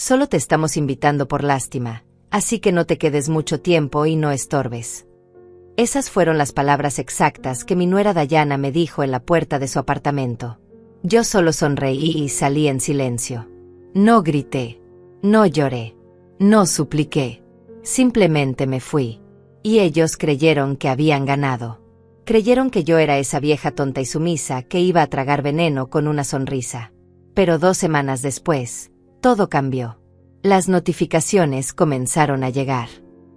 Solo te estamos invitando por lástima, así que no te quedes mucho tiempo y no estorbes. Esas fueron las palabras exactas que mi nuera Dayana me dijo en la puerta de su apartamento. Yo solo sonreí y salí en silencio. No grité, no lloré, no supliqué. Simplemente me fui. Y ellos creyeron que habían ganado. Creyeron que yo era esa vieja tonta y sumisa que iba a tragar veneno con una sonrisa. Pero 2 semanas después, todo cambió. Las notificaciones comenzaron a llegar.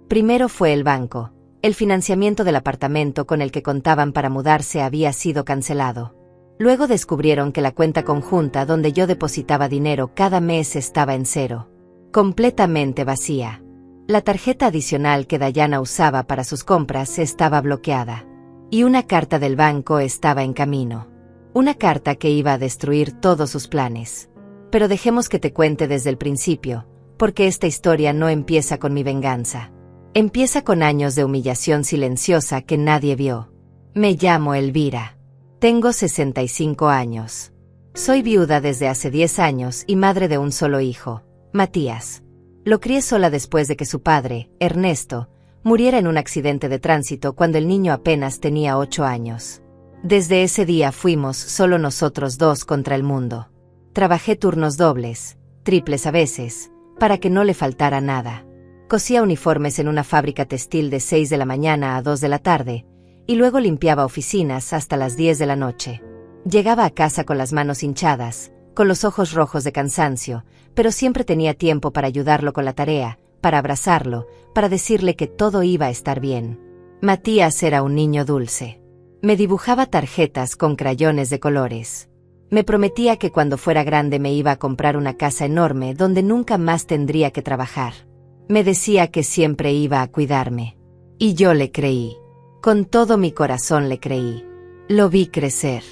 Primero fue el banco. El financiamiento del apartamento con el que contaban para mudarse había sido cancelado. Luego descubrieron que la cuenta conjunta donde yo depositaba dinero cada mes estaba en cero. Completamente vacía. La tarjeta adicional que Dayana usaba para sus compras estaba bloqueada. Y una carta del banco estaba en camino. Una carta que iba a destruir todos sus planes. Pero dejemos que te cuente desde el principio, porque esta historia no empieza con mi venganza. Empieza con años de humillación silenciosa que nadie vio. Me llamo Elvira. Tengo 65 años. Soy viuda desde hace 10 años y madre de un solo hijo, Matías. Lo crié sola después de que su padre, Ernesto, muriera en un accidente de tránsito cuando el niño apenas tenía 8 años. Desde ese día fuimos solo nosotros dos contra el mundo. Trabajé turnos dobles, triples a veces, para que no le faltara nada. Cosía uniformes en una fábrica textil de 6 de la mañana a 2 de la tarde, y luego limpiaba oficinas hasta las 10 de la noche. Llegaba a casa con las manos hinchadas, con los ojos rojos de cansancio, pero siempre tenía tiempo para ayudarlo con la tarea, para abrazarlo, para decirle que todo iba a estar bien. Matías era un niño dulce. Me dibujaba tarjetas con crayones de colores. Me prometía que cuando fuera grande me iba a comprar una casa enorme donde nunca más tendría que trabajar. Me decía que siempre iba a cuidarme. Y yo le creí. Con todo mi corazón le creí. Lo vi crecer.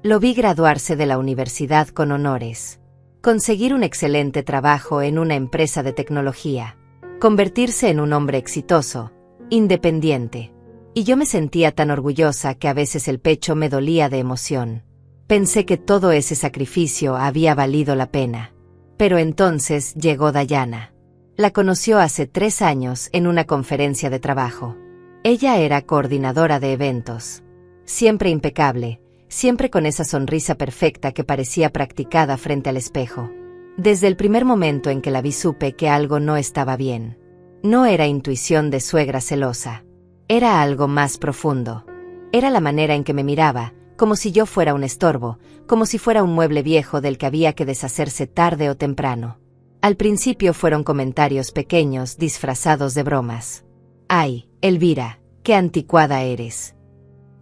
Lo vi graduarse de la universidad con honores. Conseguir un excelente trabajo en una empresa de tecnología. Convertirse en un hombre exitoso, independiente. Y yo me sentía tan orgullosa que a veces el pecho me dolía de emoción. Pensé que todo ese sacrificio había valido la pena. Pero entonces llegó Dayana. La conoció hace 3 años en una conferencia de trabajo. Ella era coordinadora de eventos. Siempre impecable, siempre con esa sonrisa perfecta que parecía practicada frente al espejo. Desde el primer momento en que la vi supe que algo no estaba bien. No era intuición de suegra celosa. Era algo más profundo. Era la manera en que me miraba, como si yo fuera un estorbo, como si fuera un mueble viejo del que había que deshacerse tarde o temprano. Al principio fueron comentarios pequeños disfrazados de bromas. «Ay, Elvira, qué anticuada eres».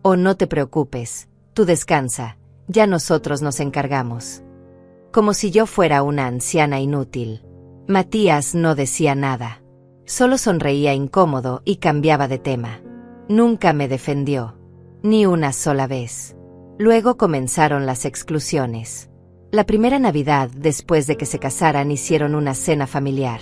«Oh, no te preocupes, tú descansa, ya nosotros nos encargamos». Como si yo fuera una anciana inútil. Matías no decía nada. Solo sonreía incómodo y cambiaba de tema. Nunca me defendió. Ni una sola vez. Luego comenzaron las exclusiones. La primera Navidad después de que se casaran hicieron una cena familiar.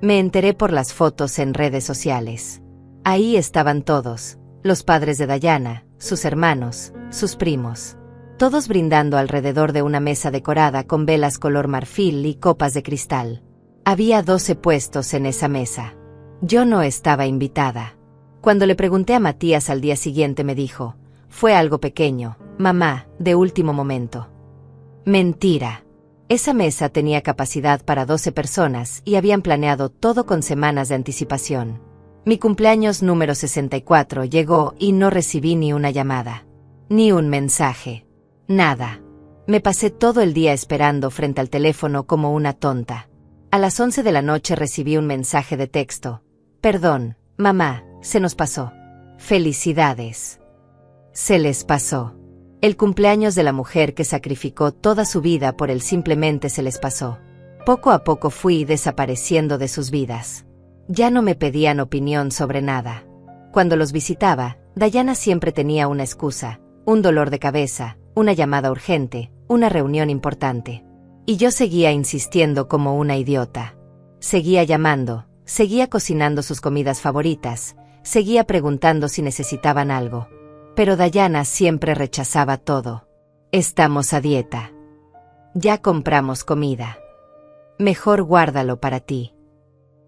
Me enteré por las fotos en redes sociales. Ahí estaban todos, los padres de Dayana, sus hermanos, sus primos. Todos brindando alrededor de una mesa decorada con velas color marfil y copas de cristal. Había 12 puestos en esa mesa. Yo no estaba invitada. Cuando le pregunté a Matías al día siguiente me dijo, fue algo pequeño, mamá, de último momento. Mentira. Esa mesa tenía capacidad para 12 personas y habían planeado todo con semanas de anticipación. Mi cumpleaños número 64 llegó y no recibí ni una llamada. Ni un mensaje. Nada. Me pasé todo el día esperando frente al teléfono como una tonta. A las 11 de la noche recibí un mensaje de texto. Perdón, mamá, se nos pasó. Felicidades. Se les pasó. El cumpleaños de la mujer que sacrificó toda su vida por él simplemente se les pasó. Poco a poco fui desapareciendo de sus vidas. Ya no me pedían opinión sobre nada. Cuando los visitaba, Dayana siempre tenía una excusa, un dolor de cabeza, una llamada urgente, una reunión importante. Y yo seguía insistiendo como una idiota. Seguía llamando, seguía cocinando sus comidas favoritas, seguía preguntando si necesitaban algo. Pero Dayana siempre rechazaba todo. Estamos a dieta. Ya compramos comida. Mejor guárdalo para ti.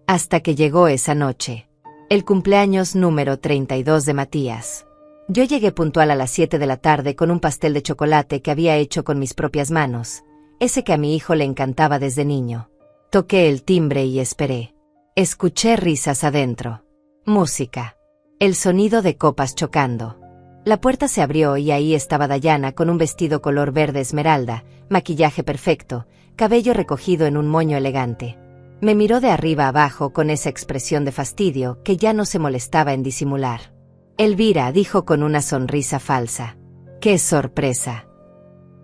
Hasta que llegó esa noche. El cumpleaños número 32 de Matías. Yo llegué puntual a las 7 de la tarde con un pastel de chocolate que había hecho con mis propias manos, ese que a mi hijo le encantaba desde niño. Toqué el timbre y esperé. Escuché risas adentro. Música. El sonido de copas chocando. La puerta se abrió y ahí estaba Dayana con un vestido color verde esmeralda, maquillaje perfecto, cabello recogido en un moño elegante. Me miró de arriba abajo con esa expresión de fastidio que ya no se molestaba en disimular. Elvira, dijo con una sonrisa falsa. ¡Qué sorpresa!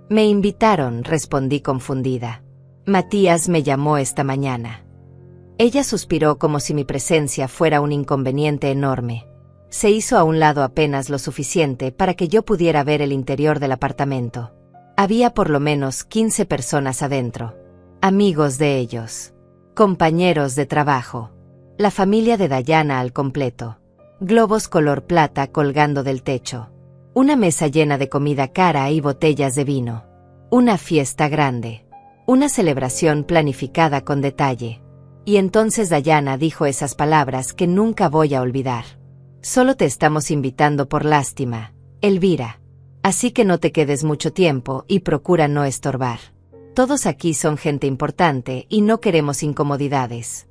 Me invitaron, respondí confundida. Matías me llamó esta mañana. Ella suspiró como si mi presencia fuera un inconveniente enorme. Se hizo a un lado apenas lo suficiente para que yo pudiera ver el interior del apartamento. Había por lo menos 15 personas adentro. Amigos de ellos. Compañeros de trabajo. La familia de Dayana al completo. Globos color plata colgando del techo. Una mesa llena de comida cara y botellas de vino. Una fiesta grande. Una celebración planificada con detalle. Y entonces Dayana dijo esas palabras que nunca voy a olvidar. Solo te estamos invitando por lástima, Elvira. Así que no te quedes mucho tiempo y procura no estorbar. Todos aquí son gente importante y no queremos incomodidades.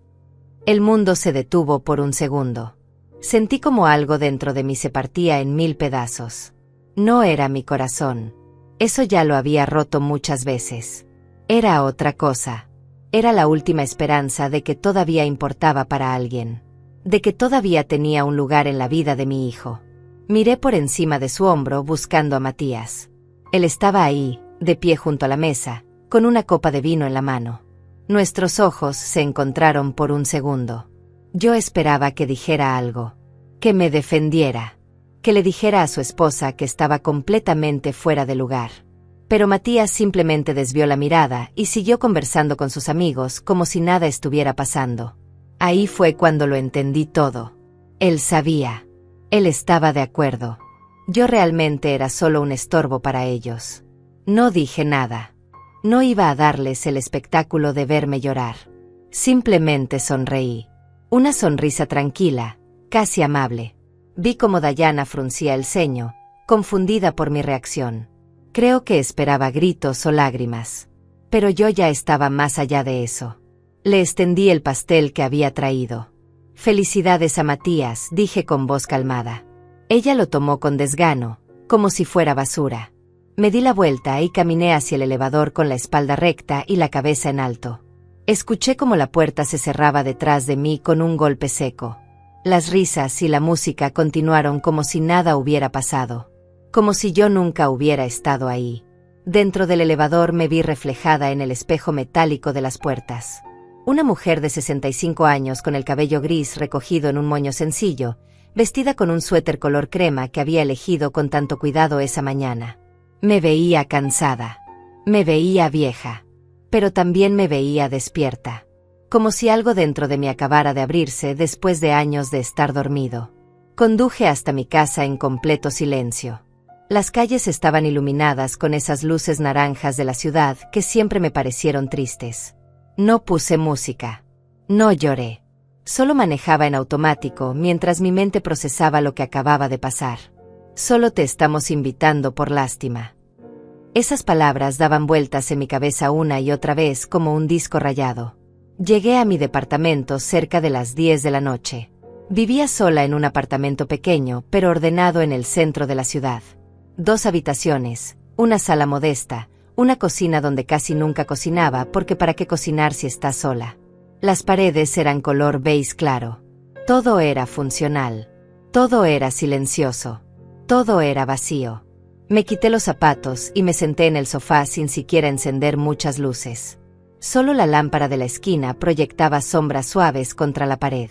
El mundo se detuvo por un segundo. Sentí como algo dentro de mí se partía en 1000 pedazos. No era mi corazón. Eso ya lo había roto muchas veces. Era otra cosa. Era la última esperanza de que todavía importaba para alguien. De que todavía tenía un lugar en la vida de mi hijo. Miré por encima de su hombro buscando a Matías. Él estaba ahí, de pie junto a la mesa, con una copa de vino en la mano. Nuestros ojos se encontraron por un segundo. Yo esperaba que dijera algo, que me defendiera, que le dijera a su esposa que estaba completamente fuera de lugar. Pero Matías simplemente desvió la mirada y siguió conversando con sus amigos como si nada estuviera pasando. Ahí fue cuando lo entendí todo. Él sabía. Él estaba de acuerdo. Yo realmente era solo un estorbo para ellos. No dije nada. No iba a darles el espectáculo de verme llorar. Simplemente sonreí. Una sonrisa tranquila, casi amable. Vi cómo Dayana fruncía el ceño, confundida por mi reacción. Creo que esperaba gritos o lágrimas. Pero yo ya estaba más allá de eso. Le extendí el pastel que había traído. Felicidades a Matías, dije con voz calmada. Ella lo tomó con desgano, como si fuera basura. Me di la vuelta y caminé hacia el elevador con la espalda recta y la cabeza en alto. Escuché cómo la puerta se cerraba detrás de mí con un golpe seco. Las risas y la música continuaron como si nada hubiera pasado. Como si yo nunca hubiera estado ahí. Dentro del elevador me vi reflejada en el espejo metálico de las puertas. Una mujer de 65 años con el cabello gris recogido en un moño sencillo, vestida con un suéter color crema que había elegido con tanto cuidado esa mañana. Me veía cansada. Me veía vieja. Pero también me veía despierta. Como si algo dentro de mí acabara de abrirse después de años de estar dormido. Conduje hasta mi casa en completo silencio. Las calles estaban iluminadas con esas luces naranjas de la ciudad que siempre me parecieron tristes. No puse música. No lloré. Solo manejaba en automático mientras mi mente procesaba lo que acababa de pasar. Solo te estamos invitando por lástima. Esas palabras daban vueltas en mi cabeza una y otra vez como un disco rayado. Llegué a mi departamento cerca de las 10 de la noche. Vivía sola en un apartamento pequeño pero ordenado en el centro de la ciudad. 2 habitaciones, una sala modesta, una cocina donde casi nunca cocinaba porque ¿para qué cocinar si estás sola? Las paredes eran color beige claro. Todo era funcional. Todo era silencioso. Todo era vacío. Me quité los zapatos y me senté en el sofá sin siquiera encender muchas luces. Solo la lámpara de la esquina proyectaba sombras suaves contra la pared.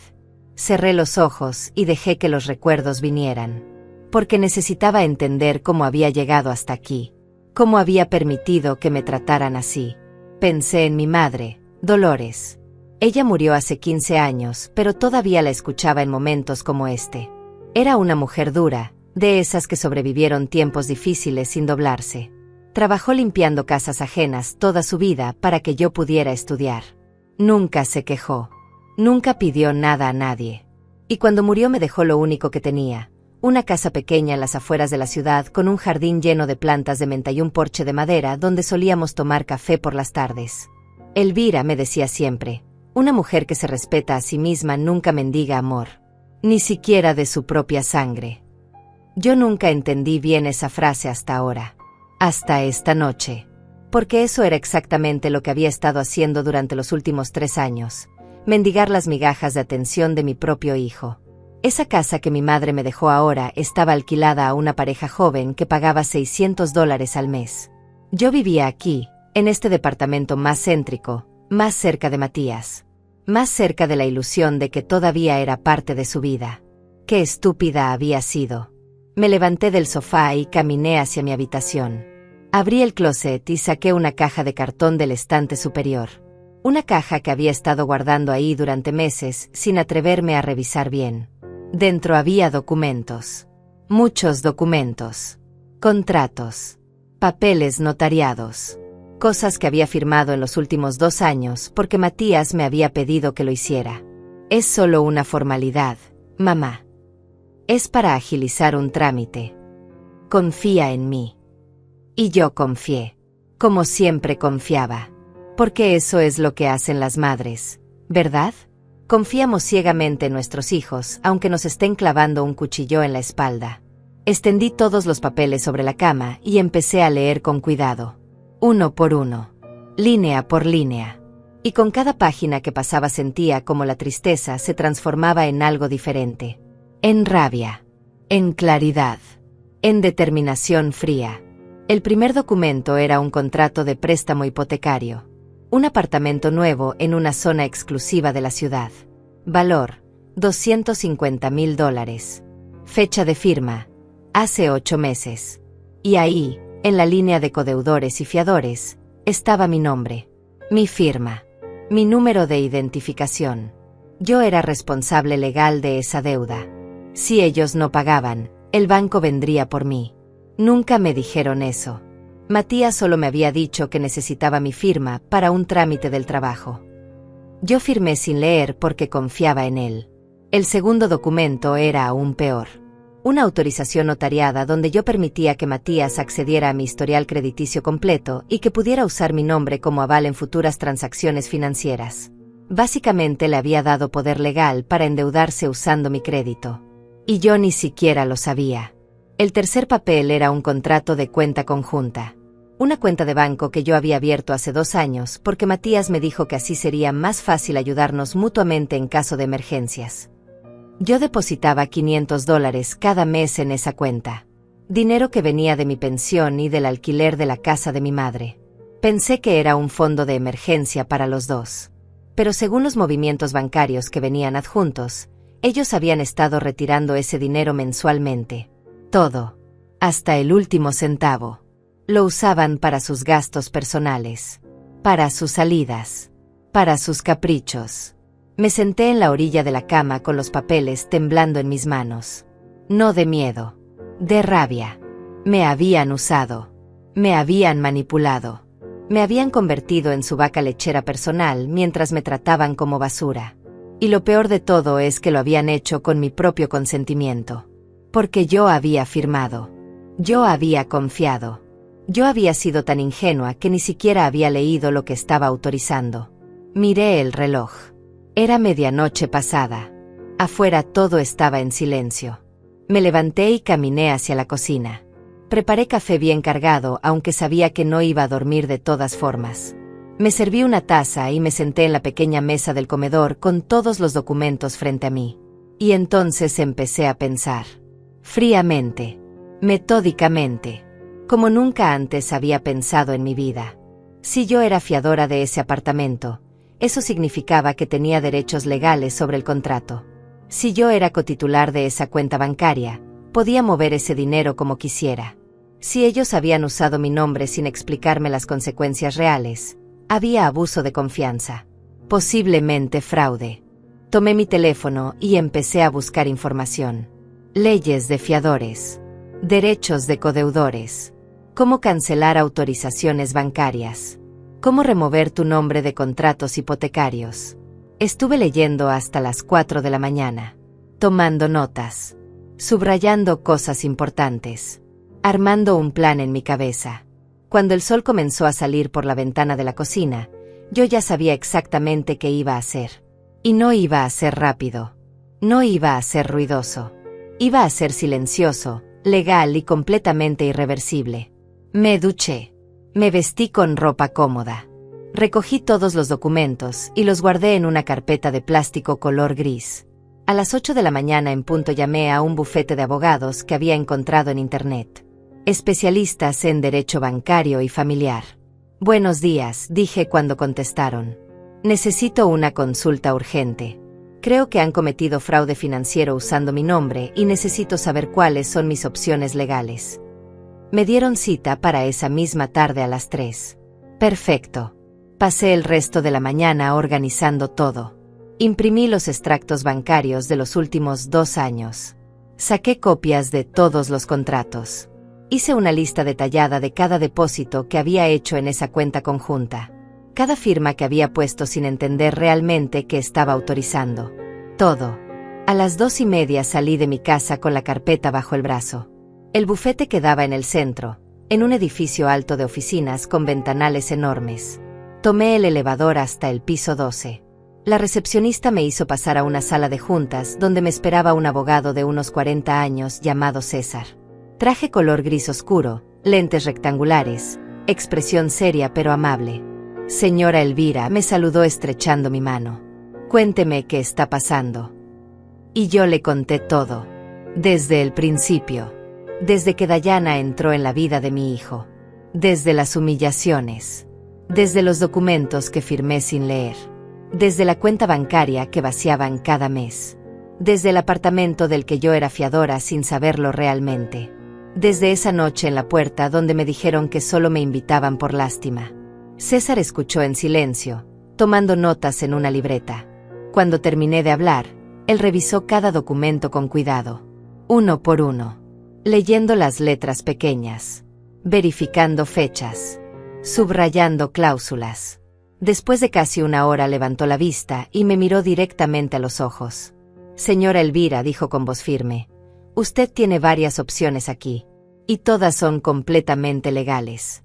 Cerré los ojos y dejé que los recuerdos vinieran. Porque necesitaba entender cómo había llegado hasta aquí. Cómo había permitido que me trataran así. Pensé en mi madre, Dolores. Ella murió hace 15 años, pero todavía la escuchaba en momentos como este. Era una mujer dura, de esas que sobrevivieron tiempos difíciles sin doblarse. Trabajó limpiando casas ajenas toda su vida para que yo pudiera estudiar. Nunca se quejó. Nunca pidió nada a nadie. Y cuando murió me dejó lo único que tenía, una casa pequeña en las afueras de la ciudad con un jardín lleno de plantas de menta y un porche de madera donde solíamos tomar café por las tardes. Elvira, me decía siempre, una mujer que se respeta a sí misma nunca mendiga amor, ni siquiera de su propia sangre. Yo nunca entendí bien esa frase hasta ahora, hasta esta noche, porque eso era exactamente lo que había estado haciendo durante los últimos 3 años, mendigar las migajas de atención de mi propio hijo. Esa casa que mi madre me dejó ahora estaba alquilada a una pareja joven que pagaba $600 al mes. Yo vivía aquí, en este departamento más céntrico, más cerca de Matías, más cerca de la ilusión de que todavía era parte de su vida. Qué estúpida había sido. Me levanté del sofá y caminé hacia mi habitación. Abrí el closet y saqué una caja de cartón del estante superior. Una caja que había estado guardando ahí durante meses sin atreverme a revisar bien. Dentro había documentos. Muchos documentos. Contratos. Papeles notariados. Cosas que había firmado en los últimos 2 años porque Matías me había pedido que lo hiciera. Es solo una formalidad, mamá. Es para agilizar un trámite. Confía en mí. Y yo confié. Como siempre confiaba. Porque eso es lo que hacen las madres, ¿verdad? Confiamos ciegamente en nuestros hijos, aunque nos estén clavando un cuchillo en la espalda. Extendí todos los papeles sobre la cama y empecé a leer con cuidado. Uno por uno. Línea por línea. Y con cada página que pasaba sentía como la tristeza se transformaba en algo diferente. En rabia. En claridad. En determinación fría. El primer documento era un contrato de préstamo hipotecario. Un apartamento nuevo en una zona exclusiva de la ciudad. Valor, $250,000. Fecha de firma, hace 8 meses. Y ahí, en la línea de codeudores y fiadores, estaba mi nombre, mi firma, mi número de identificación. Yo era responsable legal de esa deuda. Si ellos no pagaban, el banco vendría por mí. Nunca me dijeron eso. Matías solo me había dicho que necesitaba mi firma para un trámite del trabajo. Yo firmé sin leer porque confiaba en él. El segundo documento era aún peor. Una autorización notariada donde yo permitía que Matías accediera a mi historial crediticio completo y que pudiera usar mi nombre como aval en futuras transacciones financieras. Básicamente le había dado poder legal para endeudarse usando mi crédito. Y yo ni siquiera lo sabía. El tercer papel era un contrato de cuenta conjunta. Una cuenta de banco que yo había abierto hace 2 años porque Matías me dijo que así sería más fácil ayudarnos mutuamente en caso de emergencias. Yo depositaba $500 cada mes en esa cuenta. Dinero que venía de mi pensión y del alquiler de la casa de mi madre. Pensé que era un fondo de emergencia para los dos. Pero según los movimientos bancarios que venían adjuntos, ellos habían estado retirando ese dinero mensualmente. Todo. Hasta el último centavo. Lo usaban para sus gastos personales, para sus salidas, para sus caprichos. Me senté en la orilla de la cama con los papeles temblando en mis manos. No de miedo, de rabia. Me habían usado, me habían manipulado, me habían convertido en su vaca lechera personal mientras me trataban como basura. Y lo peor de todo es que lo habían hecho con mi propio consentimiento. Porque yo había firmado, yo había confiado. Yo había sido tan ingenua que ni siquiera había leído lo que estaba autorizando. Miré el reloj. Era medianoche pasada. Afuera todo estaba en silencio. Me levanté y caminé hacia la cocina. Preparé café bien cargado, aunque sabía que no iba a dormir de todas formas. Me serví una taza y me senté en la pequeña mesa del comedor con todos los documentos frente a mí. Y entonces empecé a pensar. Fríamente. Metódicamente. Como nunca antes había pensado en mi vida. Si yo era fiadora de ese apartamento, eso significaba que tenía derechos legales sobre el contrato. Si yo era cotitular de esa cuenta bancaria, podía mover ese dinero como quisiera. Si ellos habían usado mi nombre sin explicarme las consecuencias reales, había abuso de confianza. Posiblemente fraude. Tomé mi teléfono y empecé a buscar información. Leyes de fiadores. Derechos de codeudores. Cómo cancelar autorizaciones bancarias. ¿Cómo remover tu nombre de contratos hipotecarios? Estuve leyendo hasta las 4 de la mañana, tomando notas, subrayando cosas importantes, armando un plan en mi cabeza. Cuando el sol comenzó a salir por la ventana de la cocina, yo ya sabía exactamente qué iba a hacer. Y no iba a ser rápido. No iba a ser ruidoso. Iba a ser silencioso, legal y completamente irreversible. Me duché. Me vestí con ropa cómoda. Recogí todos los documentos y los guardé en una carpeta de plástico color gris. A las 8 de la mañana en punto llamé a un bufete de abogados que había encontrado en internet. Especialistas en derecho bancario y familiar. Buenos días, dije cuando contestaron. Necesito una consulta urgente. Creo que han cometido fraude financiero usando mi nombre y necesito saber cuáles son mis opciones legales. Me dieron cita para esa misma tarde a las 3. Perfecto. Pasé el resto de la mañana organizando todo. Imprimí los extractos bancarios de los últimos 2 años. Saqué copias de todos los contratos. Hice una lista detallada de cada depósito que había hecho en esa cuenta conjunta. Cada firma que había puesto sin entender realmente que estaba autorizando. Todo. A las 2:30 salí de mi casa con la carpeta bajo el brazo. El bufete quedaba en el centro, en un edificio alto de oficinas con ventanales enormes. Tomé el elevador hasta el piso 12. La recepcionista me hizo pasar a una sala de juntas donde me esperaba un abogado de unos 40 años llamado César. Traje color gris oscuro, lentes rectangulares, expresión seria pero amable. Señora Elvira, me saludó estrechando mi mano. Cuénteme qué está pasando. Y yo le conté todo. Desde el principio. Desde que Dayana entró en la vida de mi hijo. Desde las humillaciones. Desde los documentos que firmé sin leer. Desde la cuenta bancaria que vaciaban cada mes. Desde el apartamento del que yo era fiadora sin saberlo realmente. Desde esa noche en la puerta donde me dijeron que solo me invitaban por lástima. César escuchó en silencio, tomando notas en una libreta. Cuando terminé de hablar, él revisó cada documento con cuidado. Uno por uno. Leyendo las letras pequeñas. Verificando fechas. Subrayando cláusulas. Después de casi una hora levantó la vista y me miró directamente a los ojos. Señora Elvira, dijo con voz firme. Usted tiene varias opciones aquí. Y todas son completamente legales.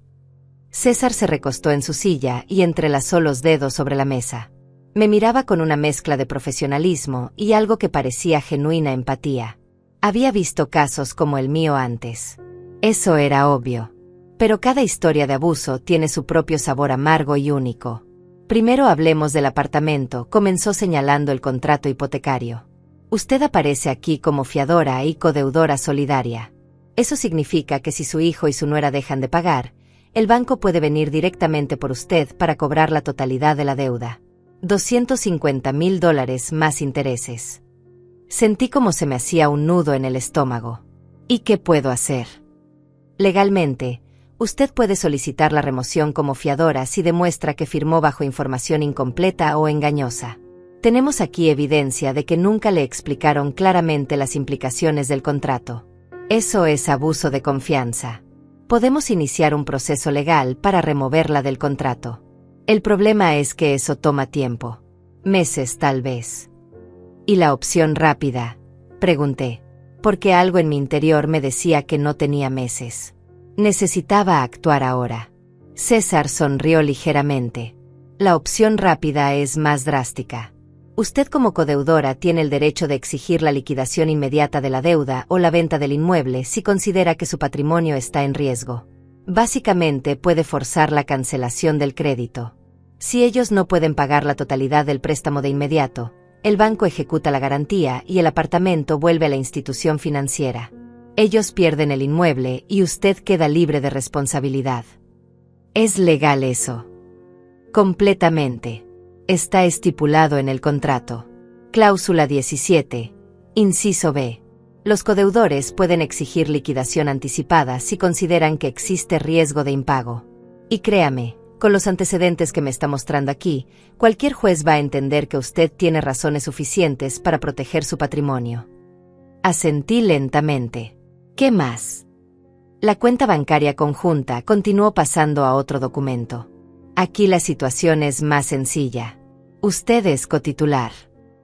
César se recostó en su silla y entrelazó los dedos sobre la mesa. Me miraba con una mezcla de profesionalismo y algo que parecía genuina empatía. Había visto casos como el mío antes. Eso era obvio. Pero cada historia de abuso tiene su propio sabor amargo y único. Primero hablemos del apartamento, comenzó señalando el contrato hipotecario. Usted aparece aquí como fiadora y codeudora solidaria. Eso significa que si su hijo y su nuera dejan de pagar, el banco puede venir directamente por usted para cobrar la totalidad de la deuda. $250,000 más intereses. Sentí como se me hacía un nudo en el estómago. ¿Y qué puedo hacer? Legalmente, usted puede solicitar la remoción como fiadora si demuestra que firmó bajo información incompleta o engañosa. Tenemos aquí evidencia de que nunca le explicaron claramente las implicaciones del contrato. Eso es abuso de confianza. Podemos iniciar un proceso legal para removerla del contrato. El problema es que eso toma tiempo. Meses tal vez. ¿Y la opción rápida? Pregunté, porque algo en mi interior me decía que no tenía meses. Necesitaba actuar ahora. César sonrió ligeramente. La opción rápida es más drástica. Usted como codeudora tiene el derecho de exigir la liquidación inmediata de la deuda o la venta del inmueble si considera que su patrimonio está en riesgo. Básicamente puede forzar la cancelación del crédito. Si ellos no pueden pagar la totalidad del préstamo de inmediato, el banco ejecuta la garantía y el apartamento vuelve a la institución financiera. Ellos pierden el inmueble y usted queda libre de responsabilidad. ¿Es legal eso? Completamente. Está estipulado en el contrato. Cláusula 17. Inciso B. Los codeudores pueden exigir liquidación anticipada si consideran que existe riesgo de impago. Y créame, con los antecedentes que me está mostrando aquí, cualquier juez va a entender que usted tiene razones suficientes para proteger su patrimonio. Asentí lentamente. ¿Qué más? La cuenta bancaria conjunta continuó pasando a otro documento. Aquí la situación es más sencilla. Usted es cotitular.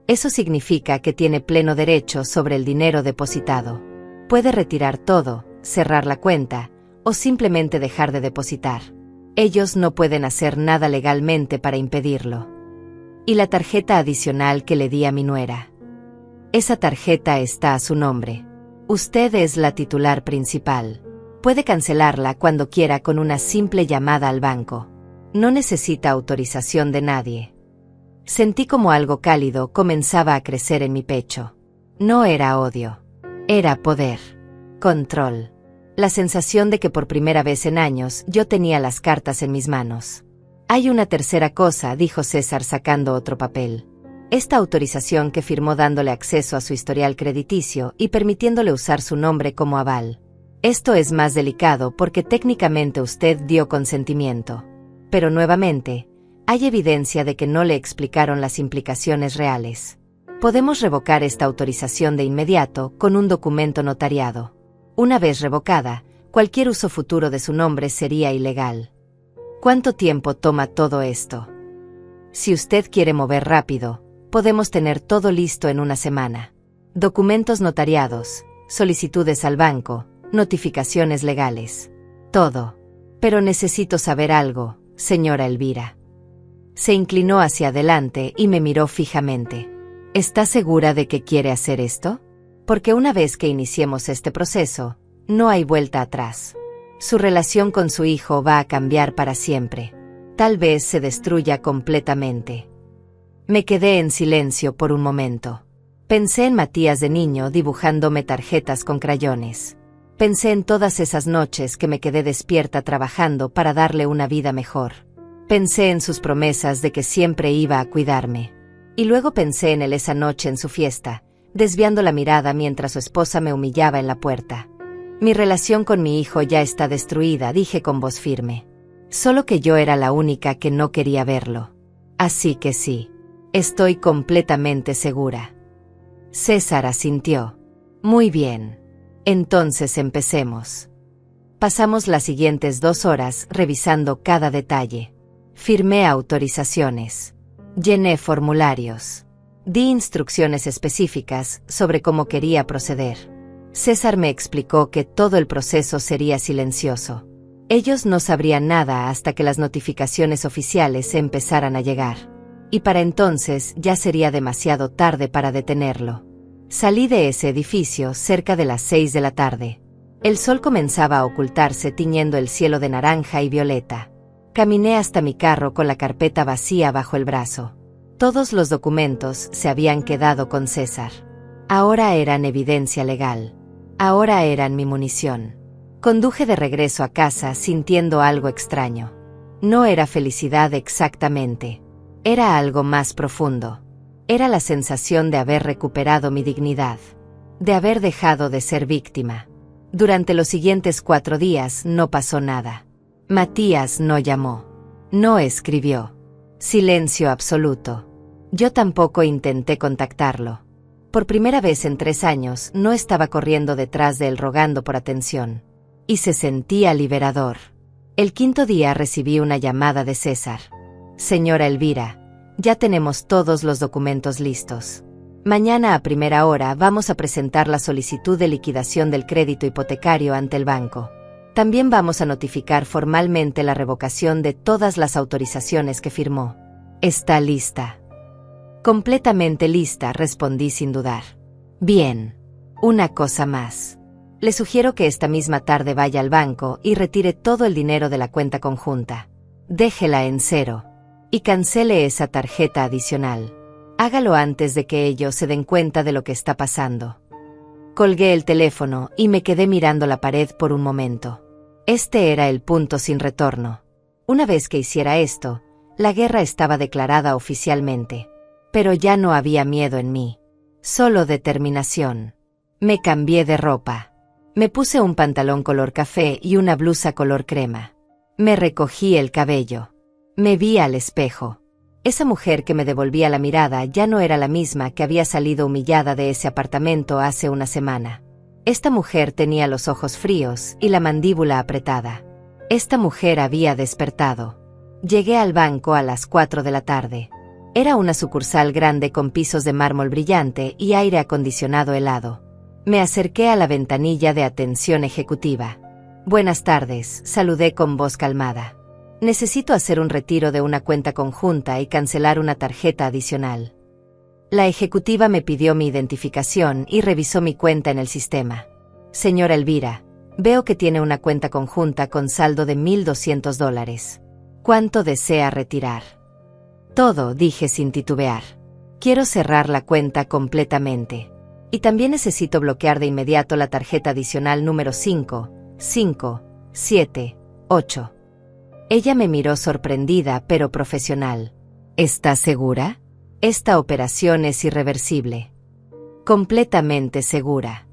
Eso significa que tiene pleno derecho sobre el dinero depositado. Puede retirar todo, cerrar la cuenta, o simplemente dejar de depositar. Ellos no pueden hacer nada legalmente para impedirlo. Y la tarjeta adicional que le di a mi nuera. Esa tarjeta está a su nombre. Usted es la titular principal. Puede cancelarla cuando quiera con una simple llamada al banco. No necesita autorización de nadie. Sentí como algo cálido comenzaba a crecer en mi pecho. No era odio. Era poder. Control. La sensación de que por primera vez en años yo tenía las cartas en mis manos. Hay una tercera cosa, dijo César sacando otro papel. Esta autorización que firmó dándole acceso a su historial crediticio y permitiéndole usar su nombre como aval. Esto es más delicado porque técnicamente usted dio consentimiento. Pero nuevamente, hay evidencia de que no le explicaron las implicaciones reales. Podemos revocar esta autorización de inmediato con un documento notariado. Una vez revocada, cualquier uso futuro de su nombre sería ilegal. ¿Cuánto tiempo toma todo esto? Si usted quiere mover rápido, podemos tener todo listo en una semana. Documentos notariados, solicitudes al banco, notificaciones legales. Todo. Pero necesito saber algo, señora Elvira. Se inclinó hacia adelante y me miró fijamente. ¿Está segura de que quiere hacer esto? Porque una vez que iniciemos este proceso, no hay vuelta atrás. Su relación con su hijo va a cambiar para siempre. Tal vez se destruya completamente. Me quedé en silencio por un momento. Pensé en Matías de niño dibujándome tarjetas con crayones. Pensé en todas esas noches que me quedé despierta trabajando para darle una vida mejor. Pensé en sus promesas de que siempre iba a cuidarme. Y luego pensé en él esa noche en su fiesta, desviando la mirada mientras su esposa me humillaba en la puerta. Mi relación con mi hijo ya está destruida, dije con voz firme. Solo que yo era la única que no quería verlo. Así que sí. Estoy completamente segura. César asintió. Muy bien. Entonces empecemos. Pasamos las siguientes 2 horas revisando cada detalle. Firmé autorizaciones. Llené formularios. Di instrucciones específicas sobre cómo quería proceder. César me explicó que todo el proceso sería silencioso. Ellos no sabrían nada hasta que las notificaciones oficiales empezaran a llegar. Y para entonces ya sería demasiado tarde para detenerlo. Salí de ese edificio cerca de las 6 de la tarde. El sol comenzaba a ocultarse tiñendo el cielo de naranja y violeta. Caminé hasta mi carro con la carpeta vacía bajo el brazo. Todos los documentos se habían quedado con César. Ahora eran evidencia legal. Ahora eran mi munición. Conduje de regreso a casa sintiendo algo extraño. No era felicidad exactamente. Era algo más profundo. Era la sensación de haber recuperado mi dignidad. De haber dejado de ser víctima. Durante los siguientes 4 días no pasó nada. Matías no llamó. No escribió. Silencio absoluto. Yo tampoco intenté contactarlo. Por primera vez en 3 años no estaba corriendo detrás de él rogando por atención. Y se sentía liberador. El 5.º día recibí una llamada de César. Señora Elvira, ya tenemos todos los documentos listos. Mañana a primera hora vamos a presentar la solicitud de liquidación del crédito hipotecario ante el banco. También vamos a notificar formalmente la revocación de todas las autorizaciones que firmó. Está lista. Completamente lista, respondí sin dudar. Bien. Una cosa más. Le sugiero que esta misma tarde vaya al banco y retire todo el dinero de la cuenta conjunta. Déjela en 0. Y cancele esa tarjeta adicional. Hágalo antes de que ellos se den cuenta de lo que está pasando. Colgué el teléfono y me quedé mirando la pared por un momento. Este era el punto sin retorno. Una vez que hiciera esto, la guerra estaba declarada oficialmente. Pero ya no había miedo en mí. Solo determinación. Me cambié de ropa. Me puse un pantalón color café y una blusa color crema. Me recogí el cabello. Me vi al espejo. Esa mujer que me devolvía la mirada ya no era la misma que había salido humillada de ese apartamento hace una semana. Esta mujer tenía los ojos fríos y la mandíbula apretada. Esta mujer había despertado. Llegué al banco a las 4 de la tarde. Era una sucursal grande con pisos de mármol brillante y aire acondicionado helado. Me acerqué a la ventanilla de atención ejecutiva. Buenas tardes, saludé con voz calmada. Necesito hacer un retiro de una cuenta conjunta y cancelar una tarjeta adicional. La ejecutiva me pidió mi identificación y revisó mi cuenta en el sistema. Señora Elvira, veo que tiene una cuenta conjunta con saldo de $1,200. ¿Cuánto desea retirar? Todo, dije sin titubear. Quiero cerrar la cuenta completamente. Y también necesito bloquear de inmediato la tarjeta adicional número 55778. Ella me miró sorprendida pero profesional. ¿Estás segura? Esta operación es irreversible. Completamente segura.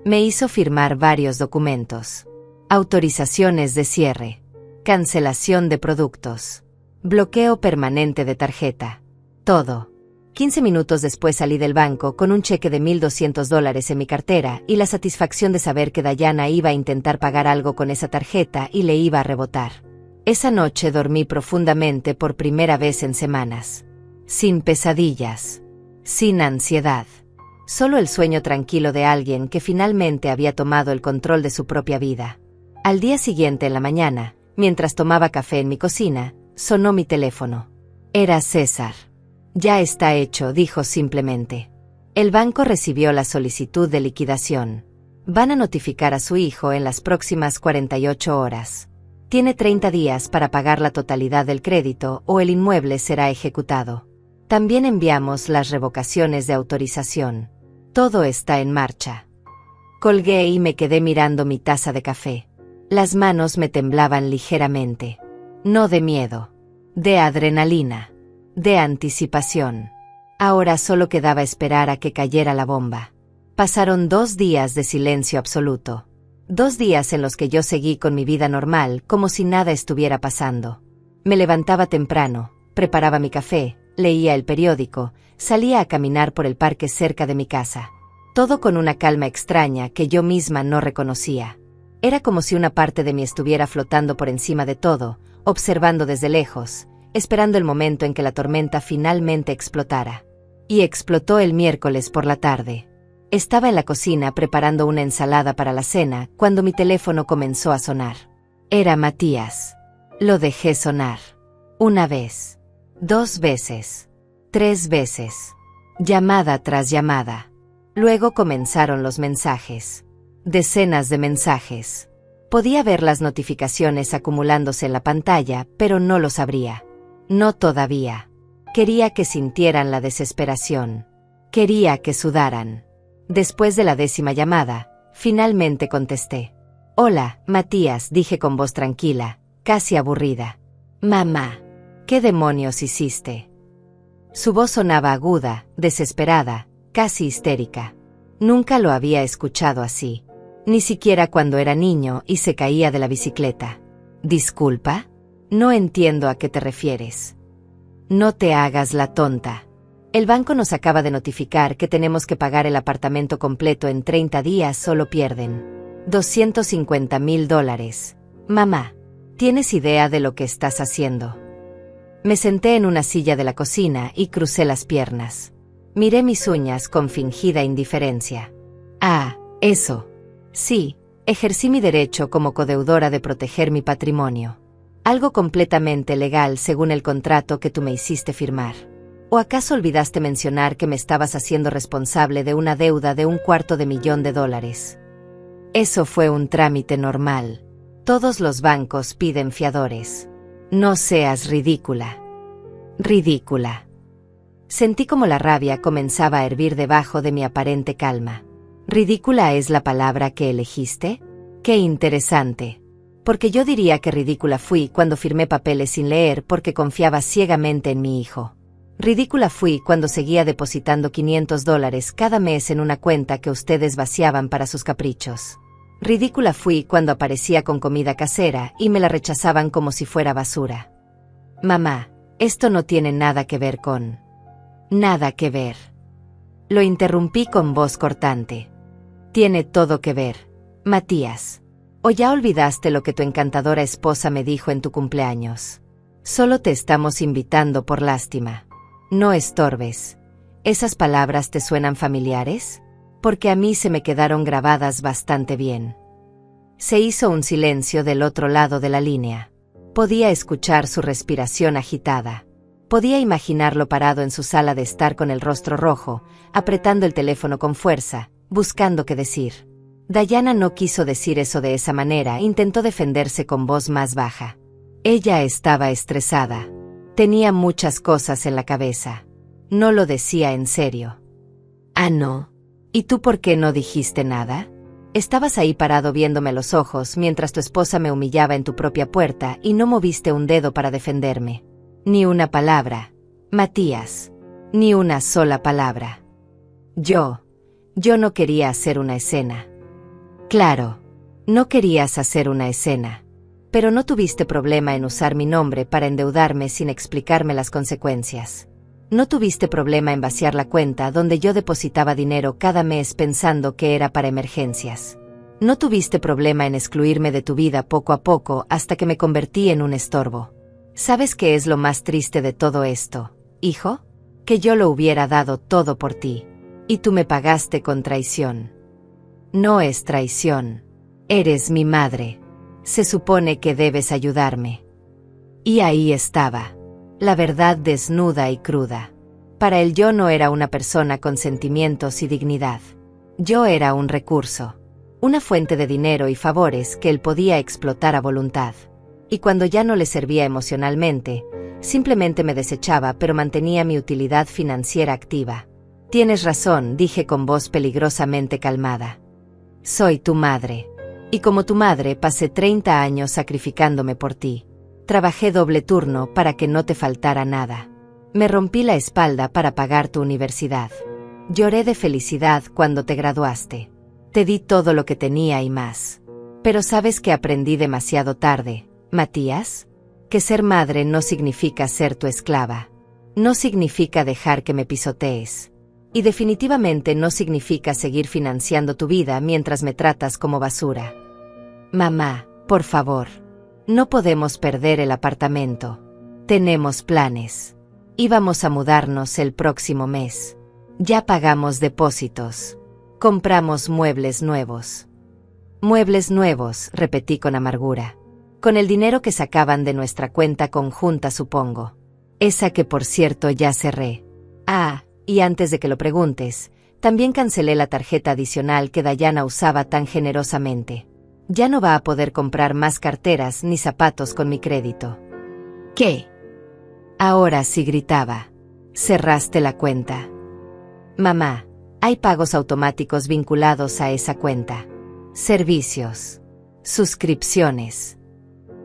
Me hizo firmar varios documentos. Autorizaciones de cierre. Cancelación de productos. Bloqueo permanente de tarjeta. Todo. 15 minutos después salí del banco con un cheque de $1,200 en mi cartera y la satisfacción de saber que Dayana iba a intentar pagar algo con esa tarjeta y le iba a rebotar. Esa noche dormí profundamente por primera vez en semanas. Sin pesadillas. Sin ansiedad. Solo el sueño tranquilo de alguien que finalmente había tomado el control de su propia vida. Al día siguiente en la mañana, mientras tomaba café en mi cocina, sonó mi teléfono. Era César. Ya está hecho, dijo simplemente. El banco recibió la solicitud de liquidación. Van a notificar a su hijo en las próximas 48 horas. Tiene 30 días para pagar la totalidad del crédito o el inmueble será ejecutado. También enviamos las revocaciones de autorización. Todo está en marcha. Colgué y me quedé mirando mi taza de café. Las manos me temblaban ligeramente. No de miedo. De adrenalina. De anticipación. Ahora solo quedaba esperar a que cayera la bomba. Pasaron 2 días de silencio absoluto. 2 días en los que yo seguí con mi vida normal, como si nada estuviera pasando. Me levantaba temprano, preparaba mi café, leía el periódico, salía a caminar por el parque cerca de mi casa. Todo con una calma extraña que yo misma no reconocía. Era como si una parte de mí estuviera flotando por encima de todo, observando desde lejos, esperando el momento en que la tormenta finalmente explotara. Y explotó el miércoles por la tarde. Estaba en la cocina preparando una ensalada para la cena cuando mi teléfono comenzó a sonar. Era Matías. Lo dejé sonar. 1 vez. 2 veces. 3 veces. Llamada tras llamada. Luego comenzaron los mensajes. Decenas de mensajes. Podía ver las notificaciones acumulándose en la pantalla, pero no los abría. No todavía. Quería que sintieran la desesperación. Quería que sudaran. Después de la 10ª llamada, finalmente contesté. Hola, Matías, dije con voz tranquila, casi aburrida. Mamá, ¿qué demonios hiciste? Su voz sonaba aguda, desesperada, casi histérica. Nunca lo había escuchado así. Ni siquiera cuando era niño y se caía de la bicicleta. ¿Disculpa? No entiendo a qué te refieres. No te hagas la tonta. El banco nos acaba de notificar que tenemos que pagar el apartamento completo en 30 días o lo pierden. $250,000. Mamá, ¿tienes idea de lo que estás haciendo? Me senté en una silla de la cocina y crucé las piernas. Miré mis uñas con fingida indiferencia. Ah, eso. Sí, ejercí mi derecho como codeudora de proteger mi patrimonio. Algo completamente legal según el contrato que tú me hiciste firmar. ¿O acaso olvidaste mencionar que me estabas haciendo responsable de una deuda de $250,000? Eso fue un trámite normal. Todos los bancos piden fiadores. No seas ridícula. Ridícula. Sentí como la rabia comenzaba a hervir debajo de mi aparente calma. ¿Ridícula es la palabra que elegiste? ¡Qué interesante! Porque yo diría que ridícula fui cuando firmé papeles sin leer porque confiaba ciegamente en mi hijo. Ridícula fui cuando seguía depositando $500 cada mes en una cuenta que ustedes vaciaban para sus caprichos. Ridícula fui cuando aparecía con comida casera y me la rechazaban como si fuera basura. Mamá, esto no tiene nada que ver con... Nada que ver. Lo interrumpí con voz cortante. Tiene todo que ver, Matías. ¿O ya olvidaste lo que tu encantadora esposa me dijo en tu cumpleaños? Solo te estamos invitando por lástima. No estorbes. ¿Esas palabras te suenan familiares? Porque a mí se me quedaron grabadas bastante bien. Se hizo un silencio del otro lado de la línea. Podía escuchar su respiración agitada. Podía imaginarlo parado en su sala de estar con el rostro rojo, apretando el teléfono con fuerza, buscando qué decir. Dayana no quiso decir eso de esa manera, intentó defenderse con voz más baja. Ella estaba estresada. Tenía muchas cosas en la cabeza. No lo decía en serio. Ah, no. ¿Y tú por qué no dijiste nada? Estabas ahí parado viéndome a los ojos mientras tu esposa me humillaba en tu propia puerta y no moviste un dedo para defenderme. Ni una palabra, Matías. Ni una sola palabra. Yo no quería hacer una escena. Claro, no querías hacer una escena. Pero no tuviste problema en usar mi nombre para endeudarme sin explicarme las consecuencias. No tuviste problema en vaciar la cuenta donde yo depositaba dinero cada mes pensando que era para emergencias. No tuviste problema en excluirme de tu vida poco a poco hasta que me convertí en un estorbo. ¿Sabes qué es lo más triste de todo esto, hijo? Que yo lo hubiera dado todo por ti. Y tú me pagaste con traición. No es traición. Eres mi madre. Se supone que debes ayudarme. Y ahí estaba. La verdad desnuda y cruda. Para él yo no era una persona con sentimientos y dignidad. Yo era un recurso. Una fuente de dinero y favores que él podía explotar a voluntad. Y cuando ya no le servía emocionalmente, simplemente me desechaba, pero mantenía mi utilidad financiera activa. Tienes razón, dije con voz peligrosamente calmada. Soy tu madre. Y como tu madre pasé 30 años sacrificándome por ti. Trabajé doble turno para que no te faltara nada. Me rompí la espalda para pagar tu universidad. Lloré de felicidad cuando te graduaste. Te di todo lo que tenía y más. Pero ¿sabes que aprendí demasiado tarde, Matías? Que ser madre no significa ser tu esclava. No significa dejar que me pisotees. Y definitivamente no significa seguir financiando tu vida mientras me tratas como basura. Mamá, por favor. No podemos perder el apartamento. Tenemos planes. Íbamos a mudarnos el próximo mes. Ya pagamos depósitos. Compramos muebles nuevos. Muebles nuevos, repetí con amargura. Con el dinero que sacaban de nuestra cuenta conjunta, supongo. Esa que por cierto ya cerré. Ah, y antes de que lo preguntes, también cancelé la tarjeta adicional que Dayana usaba tan generosamente. Ya no va a poder comprar más carteras ni zapatos con mi crédito. ¿Qué? Ahora sí, gritaba. Cerraste la cuenta. Mamá, hay pagos automáticos vinculados a esa cuenta. Servicios. Suscripciones.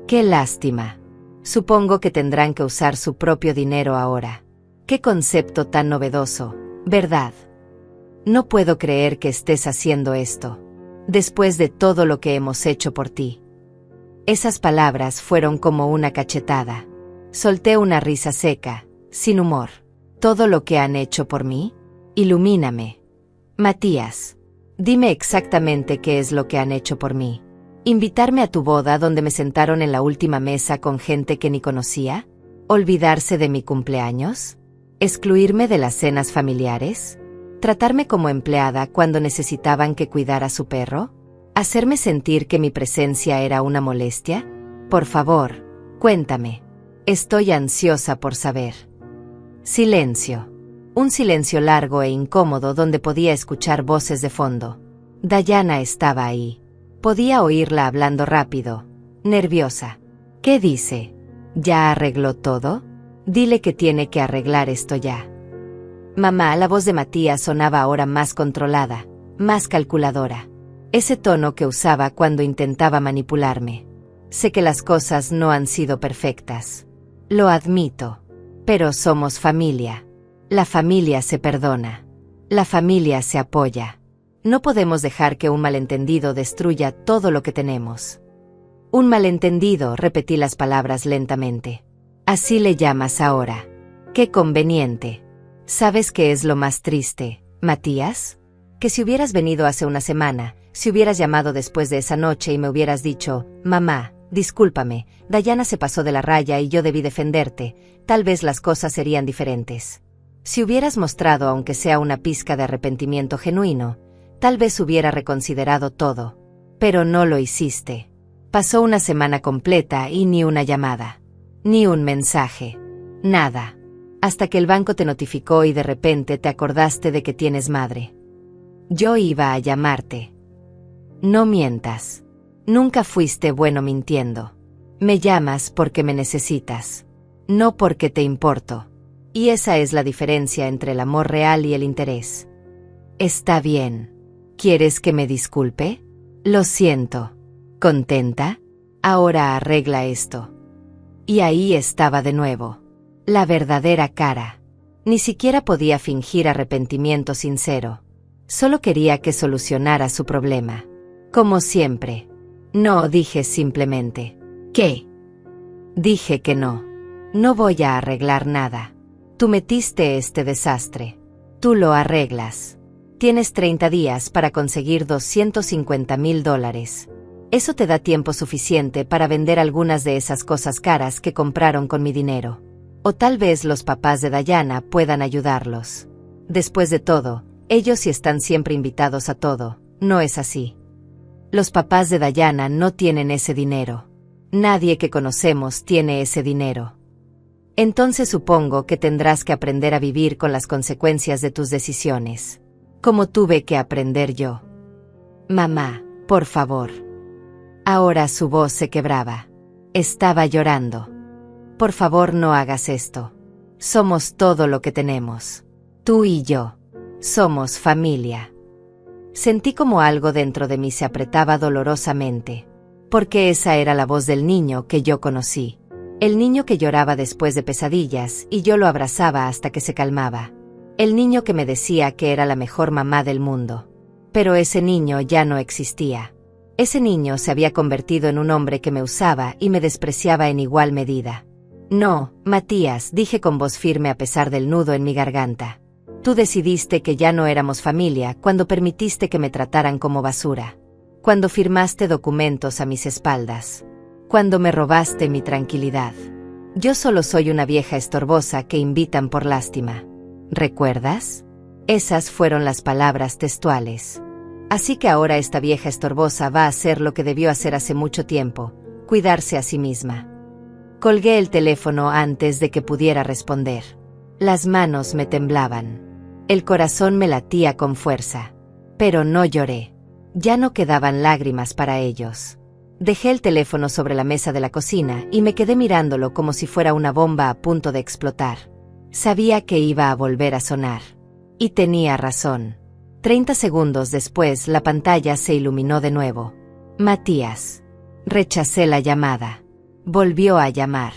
Qué lástima. Supongo que tendrán que usar su propio dinero ahora. Qué concepto tan novedoso, ¿verdad? No puedo creer que estés haciendo esto. Después de todo lo que hemos hecho por ti. Esas palabras fueron como una cachetada. Solté una risa seca, sin humor. ¿Todo lo que han hecho por mí? Ilumíname. Matías, dime exactamente qué es lo que han hecho por mí. ¿Invitarme a tu boda donde me sentaron en la última mesa con gente que ni conocía? ¿Olvidarse de mi cumpleaños? ¿Excluirme de las cenas familiares? ¿Tratarme como empleada cuando necesitaban que cuidara a su perro? ¿Hacerme sentir que mi presencia era una molestia? Por favor, cuéntame. Estoy ansiosa por saber. Silencio. Un silencio largo e incómodo donde podía escuchar voces de fondo. Dayana estaba ahí. Podía oírla hablando rápido, nerviosa. ¿Qué dice? ¿Ya arregló todo? Dile que tiene que arreglar esto ya. Mamá, la voz de Matías sonaba ahora más controlada, más calculadora. Ese tono que usaba cuando intentaba manipularme. Sé que las cosas no han sido perfectas. Lo admito. Pero somos familia. La familia se perdona. La familia se apoya. No podemos dejar que un malentendido destruya todo lo que tenemos. Un malentendido, repetí las palabras lentamente. Así le llamas ahora. Qué conveniente. ¿Sabes qué es lo más triste, Matías? Que si hubieras venido hace una semana, si hubieras llamado después de esa noche y me hubieras dicho, mamá, Discúlpame, Dayana se pasó de la raya y yo debí defenderte, tal vez las cosas serían diferentes. Si hubieras mostrado aunque sea una pizca de arrepentimiento genuino, tal vez hubiera reconsiderado todo. Pero no lo hiciste. Pasó una semana completa y ni una llamada. Ni un mensaje. Nada. Hasta que el banco te notificó y de repente te acordaste de que tienes madre. Yo iba a llamarte. No mientas. Nunca fuiste bueno mintiendo. Me llamas porque me necesitas. No porque te importo. Y esa es la diferencia entre el amor real y el interés. Está bien. ¿Quieres que me disculpe? Lo siento. ¿Contenta? Ahora arregla esto. Y ahí estaba de nuevo. La verdadera cara. Ni siquiera podía fingir arrepentimiento sincero. Solo quería que solucionara su problema. Como siempre. No, dije simplemente. ¿Qué? Dije que no. No voy a arreglar nada. Tú metiste este desastre. Tú lo arreglas. Tienes 30 días para conseguir $250,000. Eso te da tiempo suficiente para vender algunas de esas cosas caras que compraron con mi dinero. O tal vez los papás de Dayana puedan ayudarlos. Después de todo, ellos sí están siempre invitados a todo, ¿no es así? Los papás de Dayana no tienen ese dinero. Nadie que conocemos tiene ese dinero. Entonces supongo que tendrás que aprender a vivir con las consecuencias de tus decisiones. Como tuve que aprender yo. Mamá, por favor. Ahora su voz se quebraba. Estaba llorando. Por favor, no hagas esto. Somos todo lo que tenemos. Tú y yo. Somos familia. Sentí como algo dentro de mí se apretaba dolorosamente. Porque esa era la voz del niño que yo conocí. El niño que lloraba después de pesadillas y yo lo abrazaba hasta que se calmaba. El niño que me decía que era la mejor mamá del mundo. Pero ese niño ya no existía. Ese niño se había convertido en un hombre que me usaba y me despreciaba en igual medida. No, Matías, dije con voz firme a pesar del nudo en mi garganta. Tú decidiste que ya no éramos familia cuando permitiste que me trataran como basura. Cuando firmaste documentos a mis espaldas. Cuando me robaste mi tranquilidad. Yo solo soy una vieja estorbosa que invitan por lástima. ¿Recuerdas? Esas fueron las palabras textuales. Así que ahora esta vieja estorbosa va a hacer lo que debió hacer hace mucho tiempo, cuidarse a sí misma. Colgué el teléfono antes de que pudiera responder. Las manos me temblaban. El corazón me latía con fuerza. Pero no lloré. Ya no quedaban lágrimas para ellos. Dejé el teléfono sobre la mesa de la cocina y me quedé mirándolo como si fuera una bomba a punto de explotar. Sabía que iba a volver a sonar. Y tenía razón. 30 segundos después la pantalla se iluminó de nuevo. Matías. Rechacé la llamada. Volvió a llamar.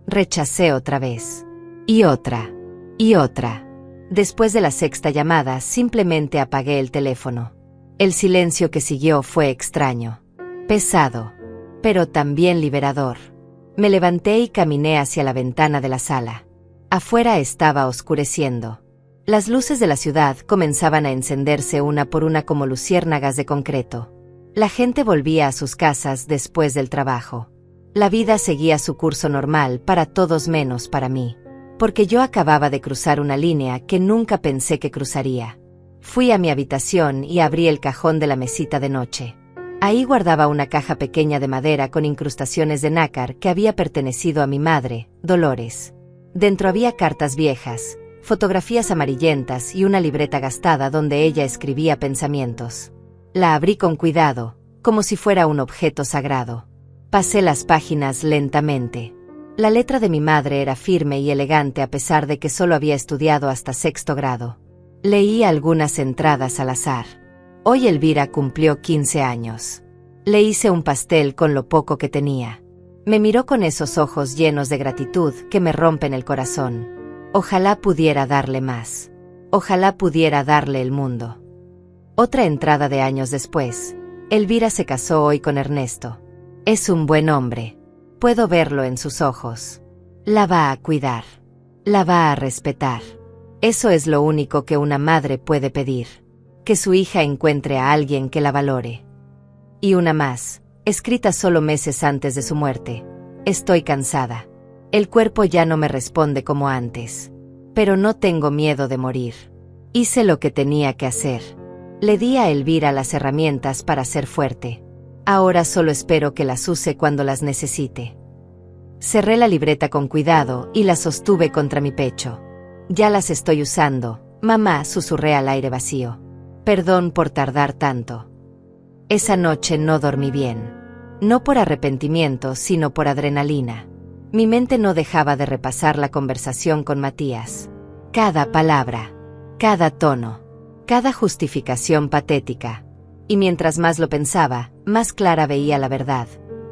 Rechacé otra vez. Y otra. Y otra. Después de la sexta llamada simplemente apagué el teléfono. El silencio que siguió fue extraño. Pesado. Pero también liberador. Me levanté y caminé hacia la ventana de la sala. Afuera estaba oscureciendo. Las luces de la ciudad comenzaban a encenderse una por una como luciérnagas de concreto. La gente volvía a sus casas después del trabajo. La vida seguía su curso normal para todos menos para mí. Porque yo acababa de cruzar una línea que nunca pensé que cruzaría. Fui a mi habitación y abrí el cajón de la mesita de noche. Ahí guardaba una caja pequeña de madera con incrustaciones de nácar que había pertenecido a mi madre, Dolores. Dentro había cartas viejas, fotografías amarillentas y una libreta gastada donde ella escribía pensamientos. La abrí con cuidado, como si fuera un objeto sagrado. Pasé las páginas lentamente. La letra de mi madre era firme y elegante a pesar de que solo había estudiado hasta 6º grado. Leí algunas entradas al azar. Hoy Elvira cumplió 15 años. Le hice un pastel con lo poco que tenía. Me miró con esos ojos llenos de gratitud que me rompen el corazón. Ojalá pudiera darle más. Ojalá pudiera darle el mundo. Otra entrada de años después. Elvira se casó hoy con Ernesto. Es un buen hombre. Puedo verlo en sus ojos. La va a cuidar. La va a respetar. Eso es lo único que una madre puede pedir. Que su hija encuentre a alguien que la valore. Y una más. escrita solo meses antes de su muerte. Estoy cansada. El cuerpo ya no me responde como antes. Pero no tengo miedo de morir. Hice lo que tenía que hacer. Le di a Elvira las herramientas para ser fuerte. Ahora solo espero que las use cuando las necesite. Cerré la libreta con cuidado y la sostuve contra mi pecho. Ya las estoy usando, mamá, susurré al aire vacío. Perdón por tardar tanto. Esa noche no dormí bien. No por arrepentimiento, sino por adrenalina. Mi mente no dejaba de repasar la conversación con Matías. Cada palabra, cada tono, cada justificación patética. Y mientras más lo pensaba, más clara veía la verdad.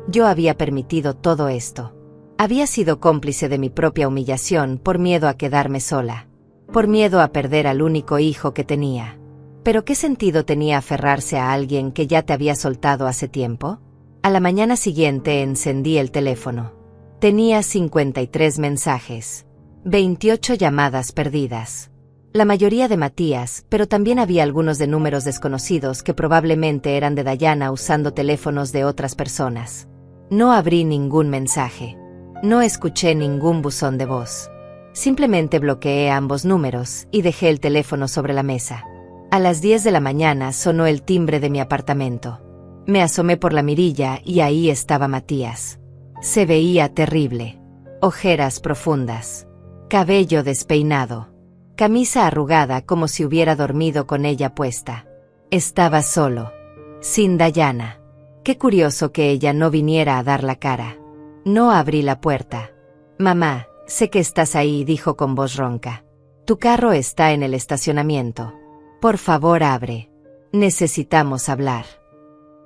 Yo había permitido todo esto. Había sido cómplice de mi propia humillación por miedo a quedarme sola. Por miedo a perder al único hijo que tenía. ¿Pero qué sentido tenía aferrarse a alguien que ya te había soltado hace tiempo? A la mañana siguiente encendí el teléfono. Tenía 53 mensajes. 28 llamadas perdidas. La mayoría de Matías, pero también había algunos de números desconocidos que probablemente eran de Dayana usando teléfonos de otras personas. No abrí ningún mensaje. No escuché ningún buzón de voz. Simplemente bloqueé ambos números y dejé el teléfono sobre la mesa. A las 10 de la mañana sonó el timbre de mi apartamento. Me asomé por la mirilla y ahí estaba Matías. Se veía terrible. Ojeras profundas. Cabello despeinado. Camisa arrugada como si hubiera dormido con ella puesta. Estaba solo. Sin Dayana. Qué curioso que ella no viniera a dar la cara. No abrí la puerta. Mamá, sé que estás ahí, dijo con voz ronca. Tu carro está en el estacionamiento. Por favor, abre. Necesitamos hablar.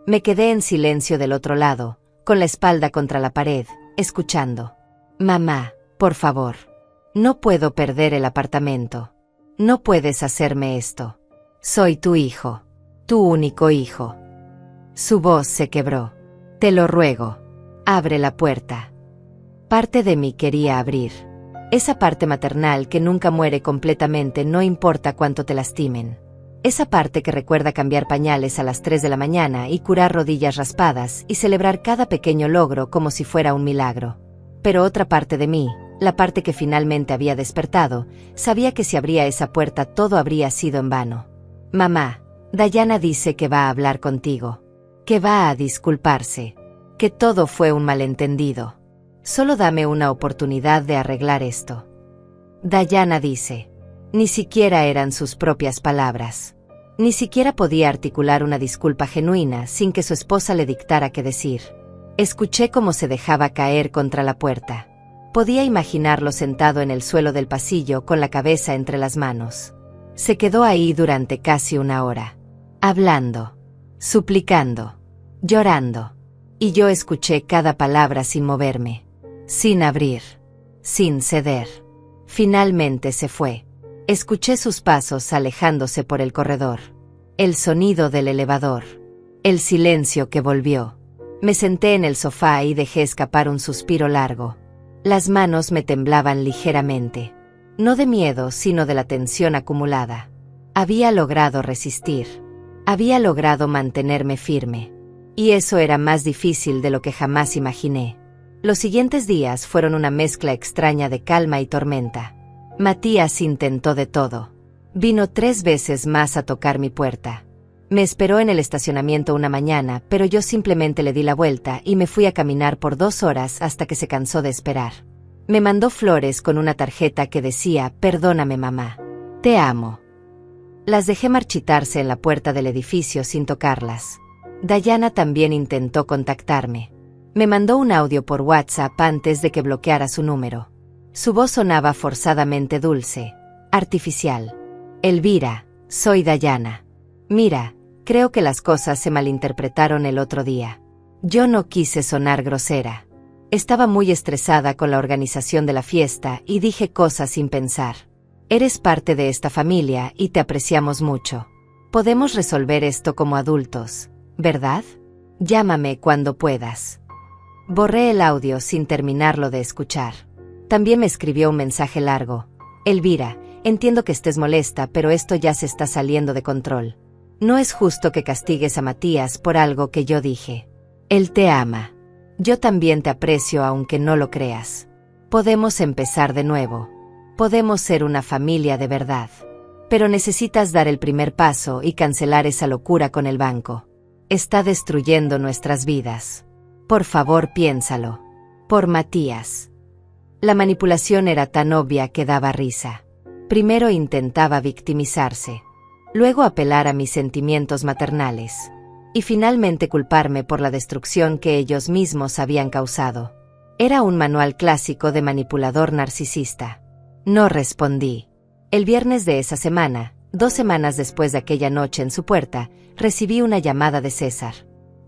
Me quedé en silencio del otro lado, con la espalda contra la pared, escuchando. Mamá, por favor. No puedo perder el apartamento. No puedes hacerme esto. Soy tu hijo. Tu único hijo. Su voz se quebró. Te lo ruego. Abre la puerta. Parte de mí quería abrir. Esa parte maternal que nunca muere completamente, no importa cuánto te lastimen. Esa parte que recuerda cambiar pañales a las 3 de la mañana y curar rodillas raspadas y celebrar cada pequeño logro como si fuera un milagro. Pero otra parte de mí, la parte que finalmente había despertado, sabía que si abría esa puerta todo habría sido en vano. Mamá, Dayana dice que va a hablar contigo. Que va a disculparse. Que todo fue un malentendido. Solo dame una oportunidad de arreglar esto. Dayana dice. Ni siquiera eran sus propias palabras. Ni siquiera podía articular una disculpa genuina sin que su esposa le dictara qué decir. Escuché cómo se dejaba caer contra la puerta. Podía imaginarlo sentado en el suelo del pasillo con la cabeza entre las manos. Se quedó ahí durante casi una hora. Hablando. Suplicando. Llorando. Y yo escuché cada palabra sin moverme. Sin abrir. Sin ceder. Finalmente se fue. Escuché sus pasos alejándose por el corredor. El sonido del elevador. El silencio que volvió. Me senté en el sofá y dejé escapar un suspiro largo. Las manos me temblaban ligeramente. No de miedo, sino de la tensión acumulada. Había logrado resistir. Había logrado mantenerme firme. Y eso era más difícil de lo que jamás imaginé. Los siguientes días fueron una mezcla extraña de calma y tormenta. Matías intentó de todo. Vino 3 veces más a tocar mi puerta. Me esperó en el estacionamiento una mañana, pero yo simplemente le di la vuelta y me fui a caminar por 2 horas hasta que se cansó de esperar. Me mandó flores con una tarjeta que decía, perdóname mamá. Te amo. Las dejé marchitarse en la puerta del edificio sin tocarlas. Dayana también intentó contactarme. Me mandó un audio por WhatsApp antes de que bloqueara su número. Su voz sonaba forzadamente dulce, artificial. Elvira, soy Dayana. Mira, creo que las cosas se malinterpretaron el otro día. Yo no quise sonar grosera. Estaba muy estresada con la organización de la fiesta y dije cosas sin pensar. Eres parte de esta familia y te apreciamos mucho. Podemos resolver esto como adultos, ¿verdad? Llámame cuando puedas. Borré el audio sin terminarlo de escuchar. También me escribió un mensaje largo. Elvira, entiendo que estés molesta, pero esto ya se está saliendo de control. No es justo que castigues a Matías por algo que yo dije. Él te ama. Yo también te aprecio aunque no lo creas. Podemos empezar de nuevo. Podemos ser una familia de verdad. Pero necesitas dar el primer paso y cancelar esa locura con el banco. Está destruyendo nuestras vidas. Por favor, piénsalo. Por Matías. La manipulación era tan obvia que daba risa. Primero intentaba victimizarse. Luego apelar a mis sentimientos maternales. Y finalmente culparme por la destrucción que ellos mismos habían causado. Era un manual clásico de manipulador narcisista. No respondí. El viernes de esa semana, 2 semanas después de aquella noche en su puerta, recibí una llamada de César.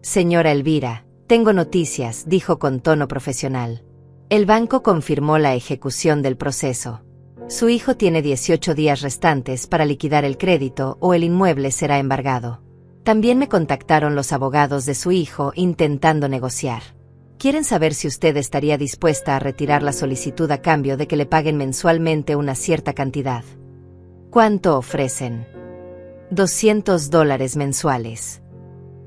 Señora Elvira, tengo noticias, dijo con tono profesional. El banco confirmó la ejecución del proceso. Su hijo tiene 18 días restantes para liquidar el crédito o el inmueble será embargado. También me contactaron los abogados de su hijo intentando negociar. Quieren saber si usted estaría dispuesta a retirar la solicitud a cambio de que le paguen mensualmente una cierta cantidad. ¿Cuánto ofrecen? $200 mensuales.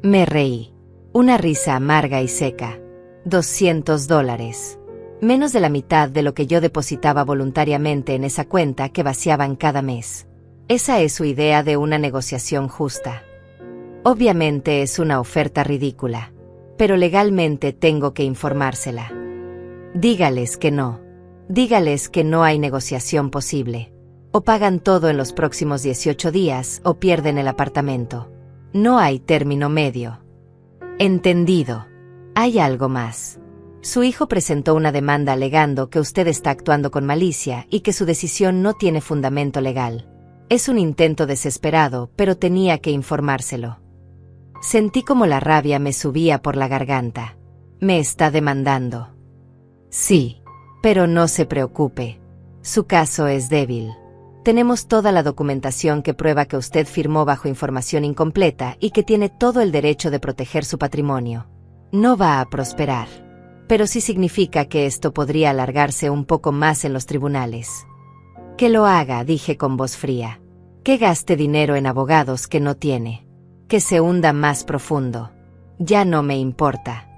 Me reí. Una risa amarga y seca. $200. Menos de la mitad de lo que yo depositaba voluntariamente en esa cuenta que vaciaban cada mes. Esa es su idea de una negociación justa. Obviamente es una oferta ridícula. Pero legalmente tengo que informársela. Dígales que no. Dígales que no hay negociación posible. O pagan todo en los próximos 18 días o pierden el apartamento. No hay término medio. Entendido. Hay algo más. Su hijo presentó una demanda alegando que usted está actuando con malicia y que su decisión no tiene fundamento legal. Es un intento desesperado, pero tenía que informárselo. Sentí como la rabia me subía por la garganta. Me está demandando. Sí, pero no se preocupe. Su caso es débil. Tenemos toda la documentación que prueba que usted firmó bajo información incompleta y que tiene todo el derecho de proteger su patrimonio. No va a prosperar. Pero sí significa que esto podría alargarse un poco más en los tribunales. Que lo haga, dije con voz fría. Que gaste dinero en abogados que no tiene. Que se hunda más profundo. Ya no me importa.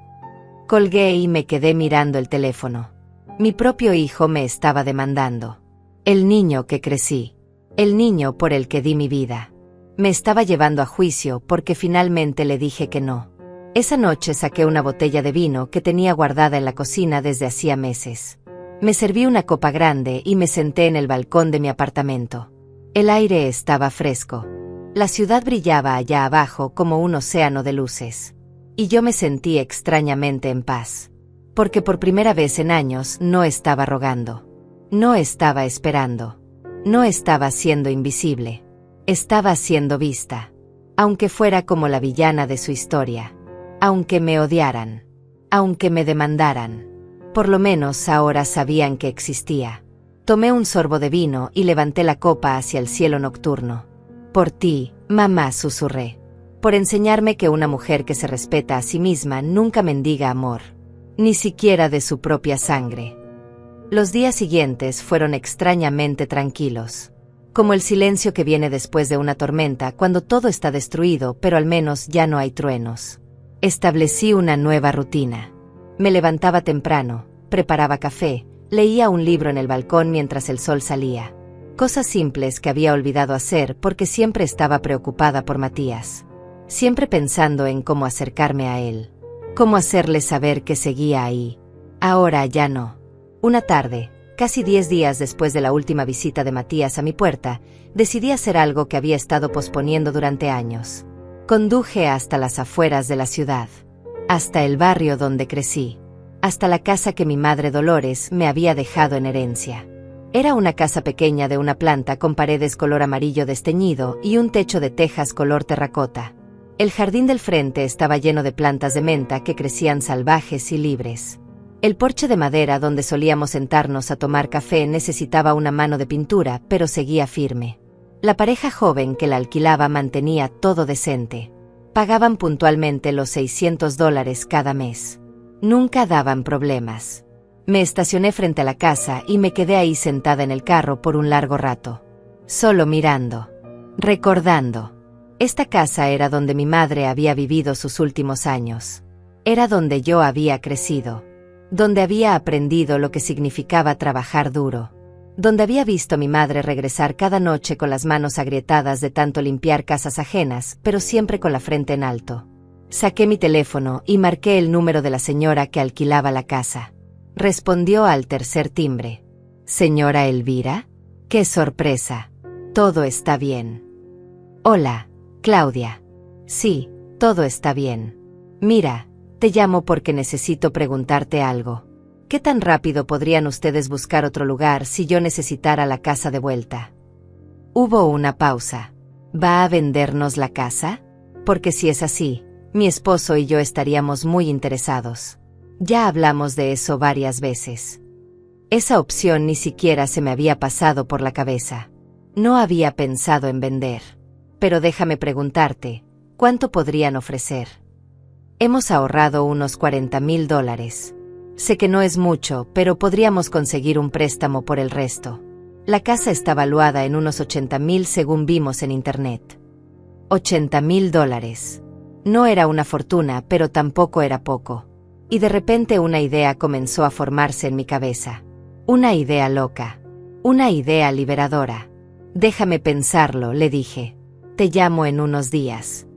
Colgué y me quedé mirando el teléfono. Mi propio hijo me estaba demandando. El niño que crecí. El niño por el que di mi vida. Me estaba llevando a juicio porque finalmente le dije que no. Esa noche saqué una botella de vino que tenía guardada en la cocina desde hacía meses. Me serví una copa grande y me senté en el balcón de mi apartamento. El aire estaba fresco. La ciudad brillaba allá abajo como un océano de luces. Y yo me sentí extrañamente en paz. Porque por primera vez en años no estaba rogando. No estaba esperando. No estaba siendo invisible. Estaba siendo vista. Aunque fuera como la villana de su historia. Aunque me odiaran. Aunque me demandaran. Por lo menos ahora sabían que existía. Tomé un sorbo de vino y levanté la copa hacia el cielo nocturno. Por ti, mamá, susurré. Por enseñarme que una mujer que se respeta a sí misma nunca mendiga amor. Ni siquiera de su propia sangre. Los días siguientes fueron extrañamente tranquilos. Como el silencio que viene después de una tormenta cuando todo está destruido pero al menos ya no hay truenos. Establecí una nueva rutina. Me levantaba temprano, preparaba café, leía un libro en el balcón mientras el sol salía. Cosas simples que había olvidado hacer porque siempre estaba preocupada por Matías. Siempre pensando en cómo acercarme a él. Cómo hacerle saber que seguía ahí. Ahora ya no. Una tarde, casi 10 días después de la última visita de Matías a mi puerta, decidí hacer algo que había estado posponiendo durante años. Conduje hasta las afueras de la ciudad. Hasta el barrio donde crecí. Hasta la casa que mi madre Dolores me había dejado en herencia. Era una casa pequeña de una planta con paredes color amarillo desteñido y un techo de tejas color terracota. El jardín del frente estaba lleno de plantas de menta que crecían salvajes y libres. El porche de madera donde solíamos sentarnos a tomar café necesitaba una mano de pintura, pero seguía firme. La pareja joven que la alquilaba mantenía todo decente. Pagaban puntualmente los $600 cada mes. Nunca daban problemas. Me estacioné frente a la casa y me quedé ahí sentada en el carro por un largo rato. Solo mirando. Recordando. Esta casa era donde mi madre había vivido sus últimos años. Era donde yo había crecido, donde había aprendido lo que significaba trabajar duro, donde había visto a mi madre regresar cada noche con las manos agrietadas de tanto limpiar casas ajenas, pero siempre con la frente en alto. Saqué mi teléfono y marqué el número de la señora que alquilaba la casa. Respondió al tercer timbre. ¿Señora Elvira? ¡Qué sorpresa! Todo está bien. Hola, Claudia. Sí, todo está bien. Mira, te llamo porque necesito preguntarte algo. ¿Qué tan rápido podrían ustedes buscar otro lugar si yo necesitara la casa de vuelta? Hubo una pausa. ¿Va a vendernos la casa? Porque si es así, mi esposo y yo estaríamos muy interesados. Ya hablamos de eso varias veces. Esa opción ni siquiera se me había pasado por la cabeza. No había pensado en vender. Pero déjame preguntarte, ¿cuánto podrían ofrecer? Hemos ahorrado unos $40,000. Sé que no es mucho, pero podríamos conseguir un préstamo por el resto. La casa está valuada en unos $80,000 según vimos en internet. $80,000. No era una fortuna, pero tampoco era poco. Y de repente una idea comenzó a formarse en mi cabeza. Una idea loca. Una idea liberadora. Déjame pensarlo, le dije. Te llamo en unos días.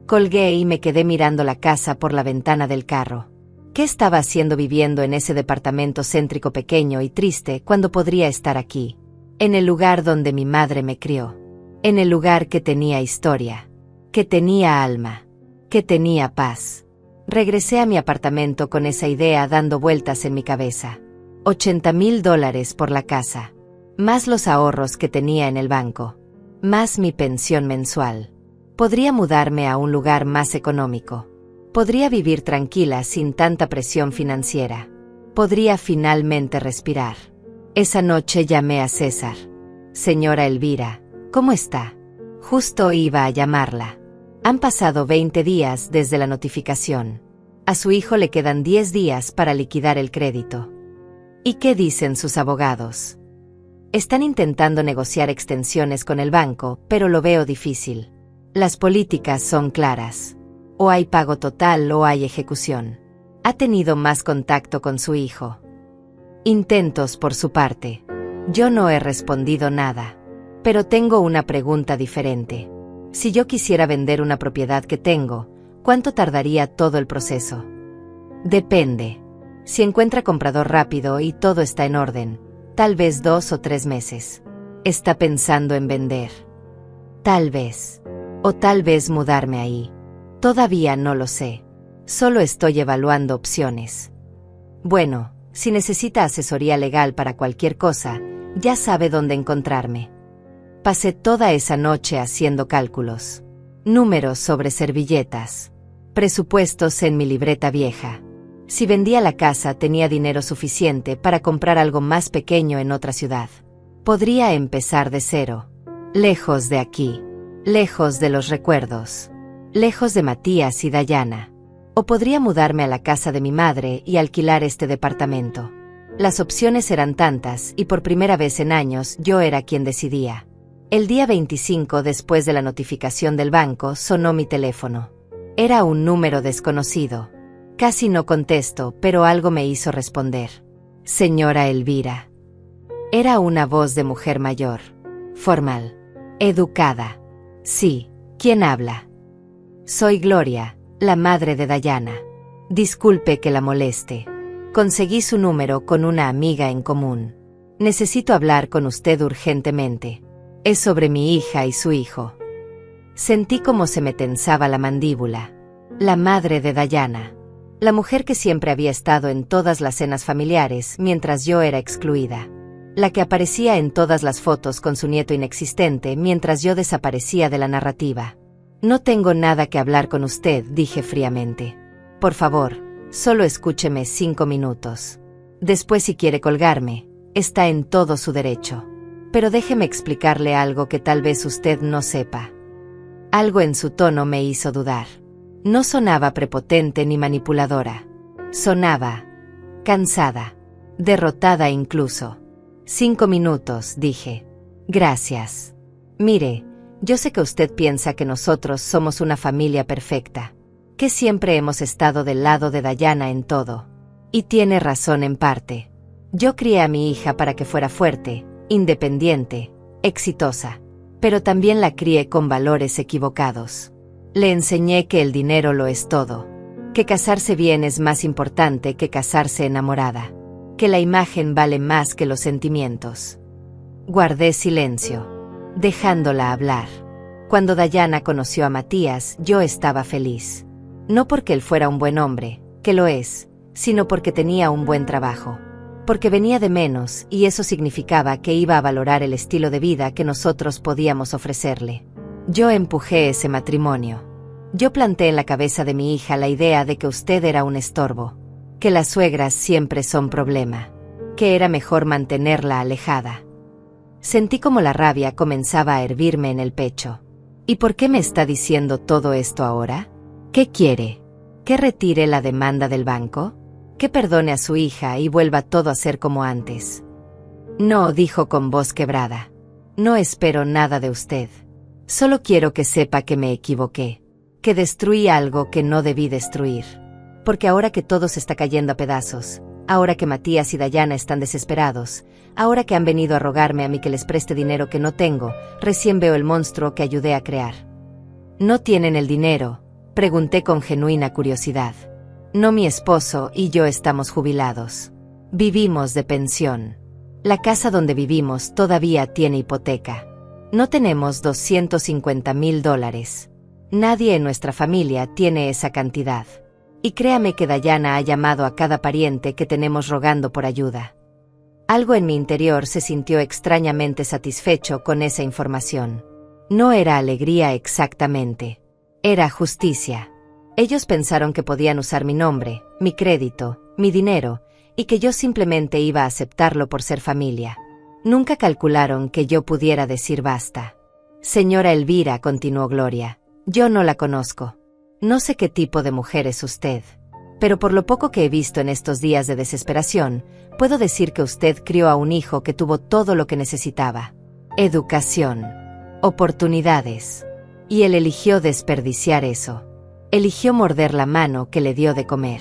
Colgué y me quedé mirando la casa por la ventana del carro. ¿Qué estaba haciendo viviendo en ese departamento céntrico pequeño y triste cuando podría estar aquí? En el lugar donde mi madre me crió. En el lugar que tenía historia. Que tenía alma. Que tenía paz. Regresé a mi apartamento con esa idea dando vueltas en mi cabeza. $80,000 por la casa. Más los ahorros que tenía en el banco. Más mi pensión mensual. Podría mudarme a un lugar más económico. Podría vivir tranquila sin tanta presión financiera. Podría finalmente respirar. Esa noche llamé a César. Señora Elvira, ¿cómo está? Justo iba a llamarla. Han pasado 20 días desde la notificación. A su hijo le quedan 10 días para liquidar el crédito. ¿Y qué dicen sus abogados? Están intentando negociar extensiones con el banco, pero lo veo difícil. Las políticas son claras. O hay pago total o hay ejecución. ¿Ha tenido más contacto con su hijo? Intentos por su parte. Yo no he respondido nada. Pero tengo una pregunta diferente. Si yo quisiera vender una propiedad que tengo, ¿cuánto tardaría todo el proceso? Depende. Si encuentra comprador rápido y todo está en orden, tal vez 2 o 3 meses. ¿Está pensando en vender? Tal vez. O tal vez mudarme ahí. Todavía no lo sé. Solo estoy evaluando opciones. Bueno, si necesita asesoría legal para cualquier cosa, ya sabe dónde encontrarme. Pasé toda esa noche haciendo cálculos. Números sobre servilletas. Presupuestos en mi libreta vieja. Si vendía la casa tenía dinero suficiente para comprar algo más pequeño en otra ciudad. Podría empezar de cero. Lejos de aquí. Lejos de los recuerdos. Lejos de Matías y Dayana. O podría mudarme a la casa de mi madre y alquilar este departamento. Las opciones eran tantas y por primera vez en años yo era quien decidía. El día 25 después de la notificación del banco sonó mi teléfono. Era un número desconocido. Casi no contesto, pero algo me hizo responder. Señora Elvira. Era una voz de mujer mayor. Formal. Educada. Sí, ¿quién habla? Soy Gloria, la madre de Dayana. Disculpe que la moleste. Conseguí su número con una amiga en común. Necesito hablar con usted urgentemente. Es sobre mi hija y su hijo. Sentí como se me tensaba la mandíbula. La madre de Dayana. La mujer que siempre había estado en todas las cenas familiares mientras yo era excluida. La que aparecía en todas las fotos con su nieto inexistente mientras yo desaparecía de la narrativa. No tengo nada que hablar con usted, dije fríamente. Por favor, solo escúcheme 5 minutos. Después, si quiere colgarme, está en todo su derecho. Pero déjeme explicarle algo que tal vez usted no sepa. Algo en su tono me hizo dudar. No sonaba prepotente ni manipuladora. Sonaba cansada, derrotada incluso. 5 minutos, dije. Gracias. Mire, yo sé que usted piensa que nosotros somos una familia perfecta, Que siempre hemos estado del lado de Dayana en todo. Y tiene razón en parte. Yo crié a mi hija para que fuera fuerte, independiente, exitosa. Pero también la crié con valores equivocados. Le enseñé que el dinero lo es todo. Que casarse bien es más importante que casarse enamorada. Que la imagen vale más que los sentimientos. Guardé silencio, dejándola hablar. Cuando Dayana conoció a Matías, yo estaba feliz. No porque él fuera un buen hombre, que lo es, sino porque tenía un buen trabajo. Porque venía de menos, y eso significaba que iba a valorar el estilo de vida que nosotros podíamos ofrecerle. Yo empujé ese matrimonio. Yo planté en la cabeza de mi hija la idea de que usted era un estorbo. Que las suegras siempre son problema. Que era mejor mantenerla alejada. Sentí como la rabia comenzaba a hervirme en el pecho. ¿Y por qué me está diciendo todo esto ahora? ¿Qué quiere? ¿Que retire la demanda del banco? ¿Que perdone a su hija y vuelva todo a ser como antes? No, dijo con voz quebrada. No espero nada de usted. Solo quiero que sepa que me equivoqué. Que destruí algo que no debí destruir. Porque ahora que todo se está cayendo a pedazos, ahora que Matías y Dayana están desesperados, ahora que han venido a rogarme a mí que les preste dinero que no tengo, recién veo el monstruo que ayudé a crear. ¿No tienen el dinero?, pregunté con genuina curiosidad. No, mi esposo y yo estamos jubilados. Vivimos de pensión. La casa donde vivimos todavía tiene hipoteca. No tenemos $250,000. Nadie en nuestra familia tiene esa cantidad. Y créame que Dayana ha llamado a cada pariente que tenemos rogando por ayuda. Algo en mi interior se sintió extrañamente satisfecho con esa información. No era alegría exactamente. Era justicia. Ellos pensaron que podían usar mi nombre, mi crédito, mi dinero, y que yo simplemente iba a aceptarlo por ser familia. Nunca calcularon que yo pudiera decir basta. Señora Elvira, continuó Gloria, yo no la conozco. No sé qué tipo de mujer es usted. Pero por lo poco que he visto en estos días de desesperación, puedo decir que usted crió a un hijo que tuvo todo lo que necesitaba. Educación. Oportunidades. Y él eligió desperdiciar eso. Eligió morder la mano que le dio de comer.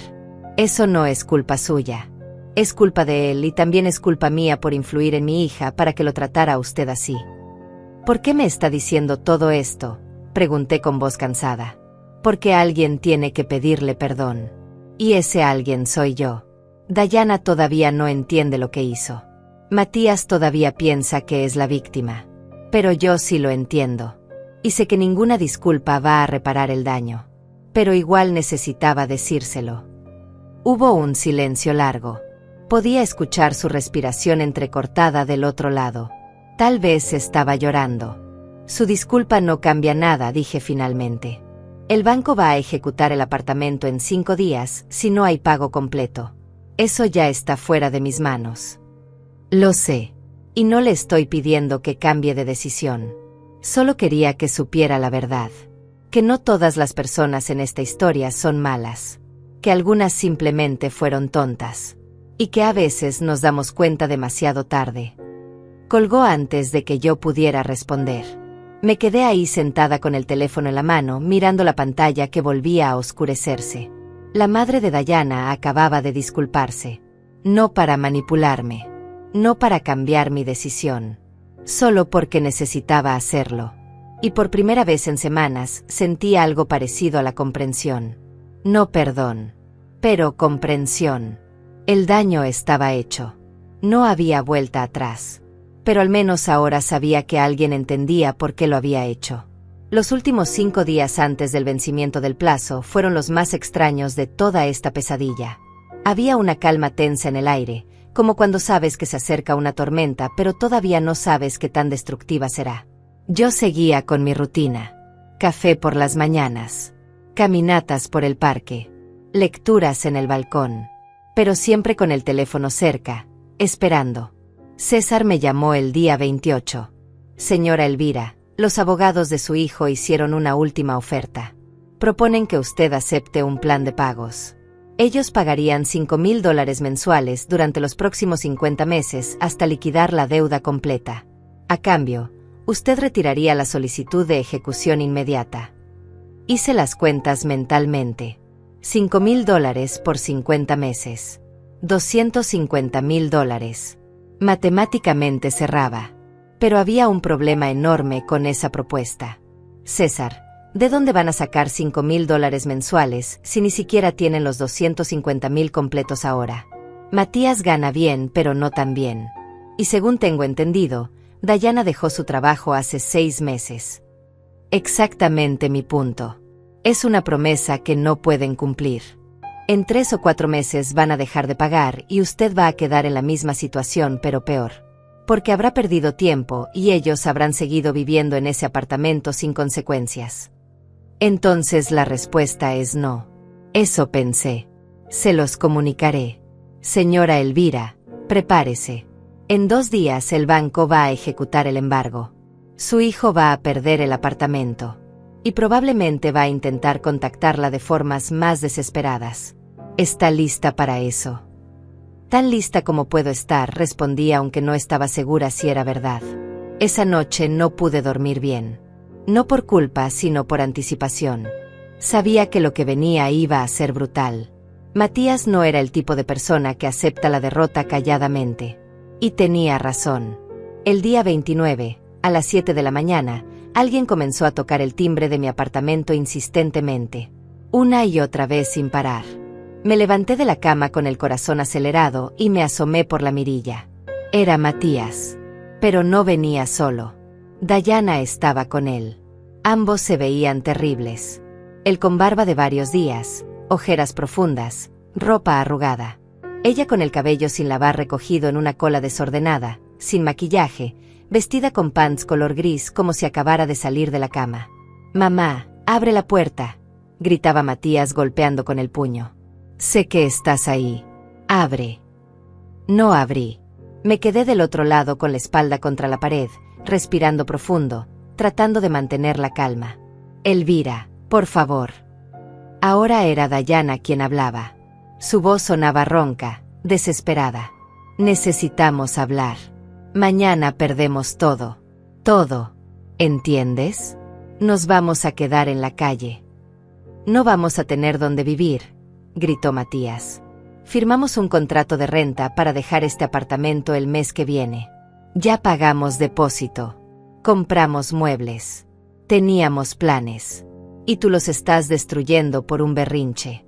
Eso no es culpa suya. Es culpa de él y también es culpa mía por influir en mi hija para que lo tratara a usted así. ¿Por qué me está diciendo todo esto?, pregunté con voz cansada. Porque alguien tiene que pedirle perdón. Y ese alguien soy yo. Dayana todavía no entiende lo que hizo. Matías todavía piensa que es la víctima. Pero yo sí lo entiendo. Y sé que ninguna disculpa va a reparar el daño. Pero igual necesitaba decírselo. Hubo un silencio largo. Podía escuchar su respiración entrecortada del otro lado. Tal vez estaba llorando. Su disculpa no cambia nada, dije finalmente. El banco va a ejecutar el apartamento en 5 días si no hay pago completo. Eso ya está fuera de mis manos. Lo sé. Y no le estoy pidiendo que cambie de decisión. Solo quería que supiera la verdad. Que no todas las personas en esta historia son malas. Que algunas simplemente fueron tontas. Y que a veces nos damos cuenta demasiado tarde. Colgó antes de que yo pudiera responder. Me quedé ahí sentada con el teléfono en la mano, mirando la pantalla que volvía a oscurecerse. La madre de Dayana acababa de disculparse. No para manipularme. No para cambiar mi decisión. Solo porque necesitaba hacerlo. Y por primera vez en semanas sentí algo parecido a la comprensión. No perdón. Pero comprensión. El daño estaba hecho. No había vuelta atrás. Pero al menos ahora sabía que alguien entendía por qué lo había hecho. Los últimos 5 días antes del vencimiento del plazo fueron los más extraños de toda esta pesadilla. Había una calma tensa en el aire, como cuando sabes que se acerca una tormenta pero todavía no sabes qué tan destructiva será. Yo seguía con mi rutina. Café por las mañanas. Caminatas por el parque. Lecturas en el balcón. Pero siempre con el teléfono cerca, esperando. César me llamó el día 28. Señora Elvira, los abogados de su hijo hicieron una última oferta. Proponen que usted acepte un plan de pagos. Ellos pagarían $5,000 mensuales durante los próximos 50 meses hasta liquidar la deuda completa. A cambio, usted retiraría la solicitud de ejecución inmediata. Hice las cuentas mentalmente. $5,000 por 50 meses. $250,000. Matemáticamente cerraba. Pero había un problema enorme con esa propuesta. César, ¿de dónde van a sacar $5,000 mensuales si ni siquiera tienen los 250,000 completos ahora? Matías gana bien, pero no tan bien. Y según tengo entendido, Dayana dejó su trabajo hace 6 meses. Exactamente mi punto. Es una promesa que no pueden cumplir. En 3 o 4 meses van a dejar de pagar y usted va a quedar en la misma situación, pero peor. Porque habrá perdido tiempo y ellos habrán seguido viviendo en ese apartamento sin consecuencias. Entonces la respuesta es no. Eso pensé. Se los comunicaré. Señora Elvira, prepárese. En 2 días el banco va a ejecutar el embargo. Su hijo va a perder el apartamento. Y probablemente va a intentar contactarla de formas más desesperadas. ¿Está lista para eso? Tan lista como puedo estar, respondí aunque no estaba segura si era verdad. Esa noche no pude dormir bien. No por culpa, sino por anticipación. Sabía que lo que venía iba a ser brutal. Matías no era el tipo de persona que acepta la derrota calladamente. Y tenía razón. El día 29, a las 7 de la mañana, alguien comenzó a tocar el timbre de mi apartamento insistentemente. Una y otra vez sin parar. Me levanté de la cama con el corazón acelerado y me asomé por la mirilla. Era Matías. Pero no venía solo. Dayana estaba con él. Ambos se veían terribles. Él con barba de varios días, ojeras profundas, ropa arrugada. Ella con el cabello sin lavar recogido en una cola desordenada, sin maquillaje, vestida con pants color gris como si acabara de salir de la cama. «Mamá, abre la puerta», gritaba Matías golpeando con el puño. «Sé que estás ahí. Abre». No abrí. Me quedé del otro lado con la espalda contra la pared, respirando profundo, tratando de mantener la calma. «Elvira, por favor». Ahora era Dayana quien hablaba. Su voz sonaba ronca, desesperada. «Necesitamos hablar. Mañana perdemos todo. Todo. ¿Entiendes? Nos vamos a quedar en la calle. No vamos a tener dónde vivir», gritó Matías. «Firmamos un contrato de renta para dejar este apartamento el mes que viene. Ya pagamos depósito. Compramos muebles. Teníamos planes. Y tú los estás destruyendo por un berrinche».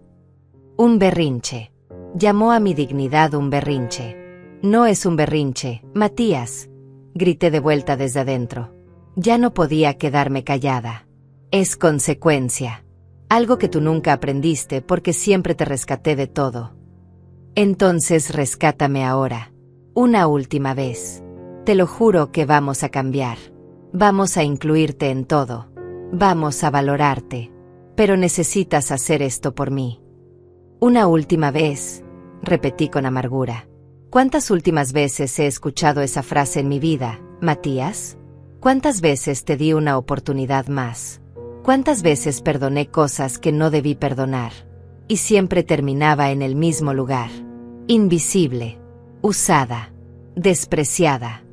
«Un berrinche». Llamó a mi dignidad un berrinche. «No es un berrinche, Matías», grité de vuelta desde adentro. Ya no podía quedarme callada. «Es consecuencia. Algo que tú nunca aprendiste porque siempre te rescaté de todo. Entonces rescátame ahora. Una última vez. Te lo juro que vamos a cambiar. Vamos a incluirte en todo. Vamos a valorarte. Pero necesitas hacer esto por mí». «Una última vez», repetí con amargura. ¿Cuántas últimas veces he escuchado esa frase en mi vida, Matías? ¿Cuántas veces te di una oportunidad más? ¿Cuántas veces perdoné cosas que no debí perdonar? Y siempre terminaba en el mismo lugar. Invisible. Usada. Despreciada.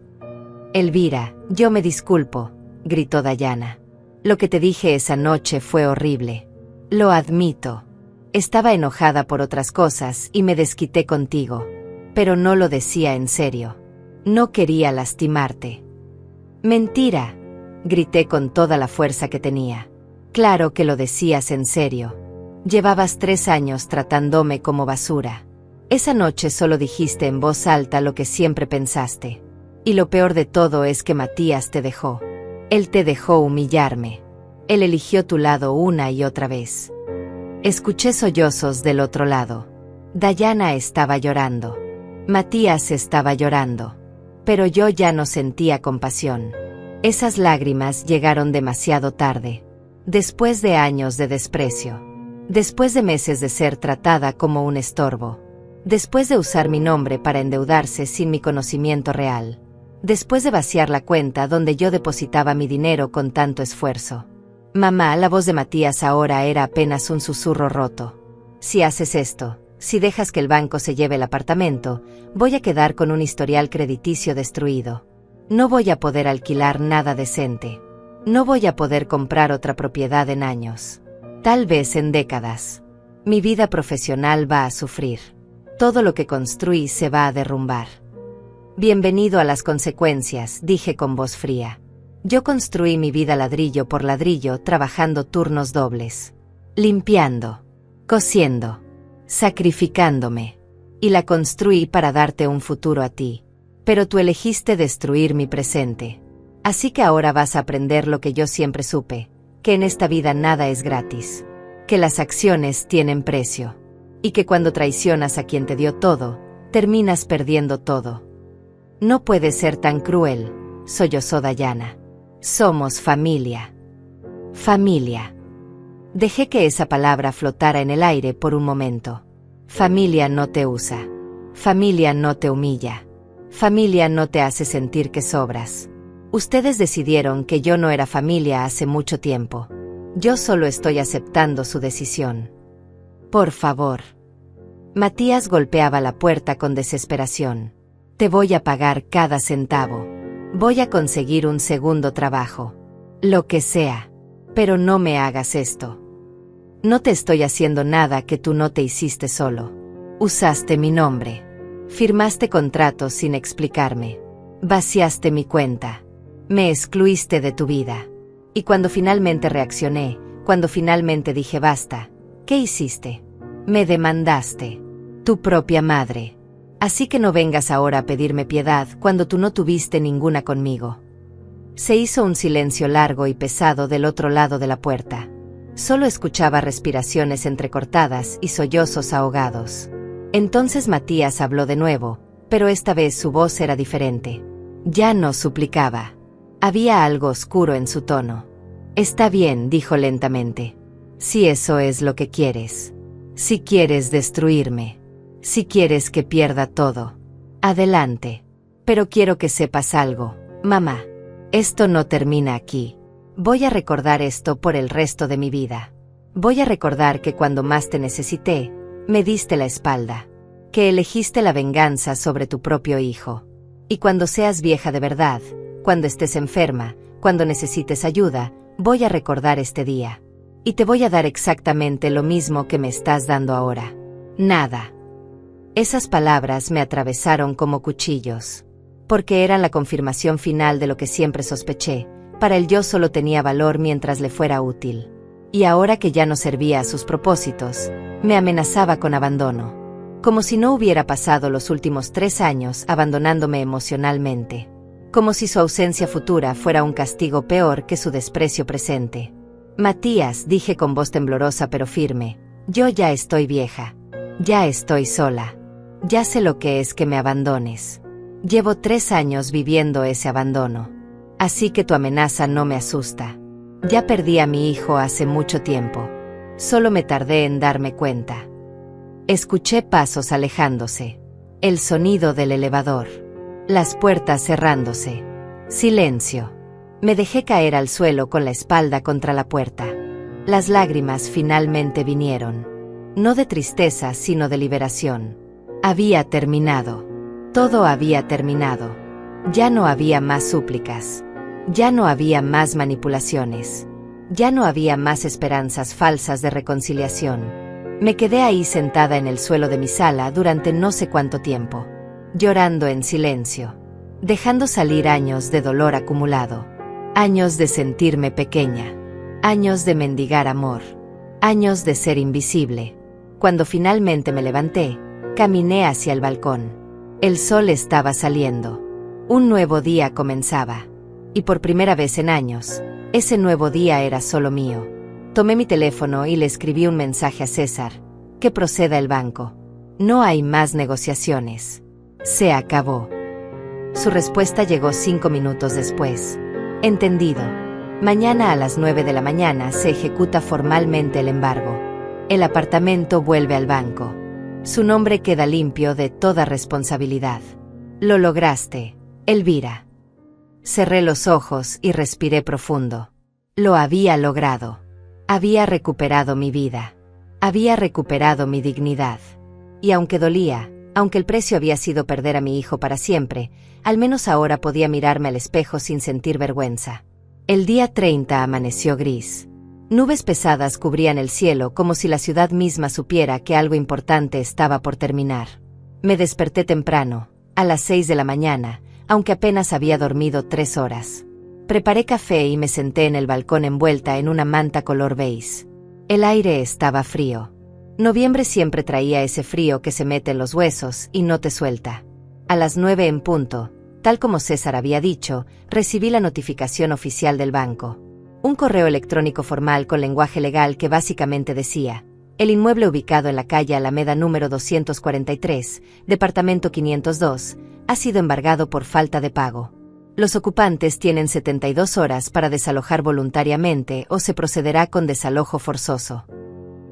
«Elvira, yo me disculpo», gritó Dayana. «Lo que te dije esa noche fue horrible. Lo admito. Estaba enojada por otras cosas y me desquité contigo. Pero no lo decía en serio. No quería lastimarte». «Mentira», grité con toda la fuerza que tenía. «Claro que lo decías en serio. Llevabas 3 años tratándome como basura. Esa noche solo dijiste en voz alta lo que siempre pensaste. Y lo peor de todo es que Matías te dejó. Él te dejó humillarme. Él eligió tu lado una y otra vez». Escuché sollozos del otro lado. Dayana estaba llorando. Matías estaba llorando. Pero yo ya no sentía compasión. Esas lágrimas llegaron demasiado tarde. Después de años de desprecio. Después de meses de ser tratada como un estorbo. Después de usar mi nombre para endeudarse sin mi conocimiento real. Después de vaciar la cuenta donde yo depositaba mi dinero con tanto esfuerzo. «Mamá», la voz de Matías ahora era apenas un susurro roto. «Si haces esto, si dejas que el banco se lleve el apartamento, voy a quedar con un historial crediticio destruido. No voy a poder alquilar nada decente. No voy a poder comprar otra propiedad en años. Tal vez en décadas. Mi vida profesional va a sufrir. Todo lo que construí se va a derrumbar. Bienvenido a las consecuencias, dije con voz fría. Yo construí mi vida ladrillo por ladrillo, trabajando turnos dobles. Limpiando, cosiendo, sacrificándome. Y la construí para darte un futuro a ti. Pero tú elegiste destruir mi presente. Así que ahora vas a aprender lo que yo siempre supe, que en esta vida nada es gratis. Que las acciones tienen precio. Y que cuando traicionas a quien te dio todo, terminas perdiendo todo. No puedes ser tan cruel, sollozó Dayana. Somos familia. Familia. Dejé que esa palabra flotara en el aire por un momento. Familia no te usa. Familia no te humilla. Familia no te hace sentir que sobras. Ustedes decidieron que yo no era familia hace mucho tiempo. Yo solo estoy aceptando su decisión. Por favor. Matías golpeaba la puerta con desesperación. Te voy a pagar cada centavo. Voy a conseguir un segundo trabajo. Lo que sea. Pero no me hagas esto. No te estoy haciendo nada que tú no te hiciste solo. Usaste mi nombre. Firmaste contratos sin explicarme. Vaciaste mi cuenta. Me excluiste de tu vida. Y cuando finalmente reaccioné, cuando finalmente dije basta, ¿qué hiciste? Me demandaste. Tu propia madre. Así que no vengas ahora a pedirme piedad cuando tú no tuviste ninguna conmigo. Se hizo un silencio largo y pesado del otro lado de la puerta. Solo escuchaba respiraciones entrecortadas y sollozos ahogados. Entonces Matías habló de nuevo, pero esta vez su voz era diferente. Ya no suplicaba. Había algo oscuro en su tono. Está bien, dijo lentamente. Si eso es lo que quieres. Si quieres destruirme. Si quieres que pierda todo. Adelante. Pero quiero que sepas algo, mamá. Esto no termina aquí. Voy a recordar esto por el resto de mi vida. Voy a recordar que cuando más te necesité, me diste la espalda. Que elegiste la venganza sobre tu propio hijo. Y cuando seas vieja de verdad, cuando estés enferma, cuando necesites ayuda, voy a recordar este día. Y te voy a dar exactamente lo mismo que me estás dando ahora. Nada. Esas palabras me atravesaron como cuchillos. Porque eran la confirmación final de lo que siempre sospeché. Para él yo solo tenía valor mientras le fuera útil. Y ahora que ya no servía a sus propósitos, me amenazaba con abandono. Como si no hubiera pasado los últimos 3 años abandonándome emocionalmente. Como si su ausencia futura fuera un castigo peor que su desprecio presente. Matías, dije con voz temblorosa pero firme, yo ya estoy vieja. Ya estoy sola. Ya sé lo que es que me abandones. Llevo 3 años viviendo ese abandono. Así que tu amenaza no me asusta. Ya perdí a mi hijo hace mucho tiempo. Solo me tardé en darme cuenta. Escuché pasos alejándose. El sonido del elevador. Las puertas cerrándose. Silencio. Me dejé caer al suelo con la espalda contra la puerta. Las lágrimas finalmente vinieron. No de tristeza, sino de liberación. Había terminado. Todo había terminado. Ya no había más súplicas. Ya no había más manipulaciones. Ya no había más esperanzas falsas de reconciliación. Me quedé ahí sentada en el suelo de mi sala durante no sé cuánto tiempo. Llorando en silencio, dejando salir años de dolor acumulado, años de sentirme pequeña, años de mendigar amor, años de ser invisible. Cuando finalmente me levanté, caminé hacia el balcón. El sol estaba saliendo. Un nuevo día comenzaba. Y por primera vez en años, ese nuevo día era solo mío. Tomé mi teléfono y le escribí un mensaje a César. Que proceda el banco. No hay más negociaciones. Se acabó. Su respuesta llegó 5 minutos después. Entendido. Mañana a las 9 de la mañana se ejecuta formalmente el embargo. El apartamento vuelve al banco. Su nombre queda limpio de toda responsabilidad. Lo lograste, Elvira. Cerré los ojos y respiré profundo. Lo había logrado. Había recuperado mi vida. Había recuperado mi dignidad. Y aunque dolía, aunque el precio había sido perder a mi hijo para siempre, al menos ahora podía mirarme al espejo sin sentir vergüenza. El día 30 amaneció gris. Nubes pesadas cubrían el cielo como si la ciudad misma supiera que algo importante estaba por terminar. Me desperté temprano, a las 6 de la mañana, aunque apenas había dormido 3 horas. Preparé café y me senté en el balcón envuelta en una manta color beige. El aire estaba frío. Noviembre siempre traía ese frío que se mete en los huesos y no te suelta. A las 9 en punto, tal como César había dicho, recibí la notificación oficial del banco. Un correo electrónico formal con lenguaje legal que básicamente decía: el inmueble ubicado en la calle Alameda número 243, departamento 502, ha sido embargado por falta de pago. Los ocupantes tienen 72 horas para desalojar voluntariamente o se procederá con desalojo forzoso.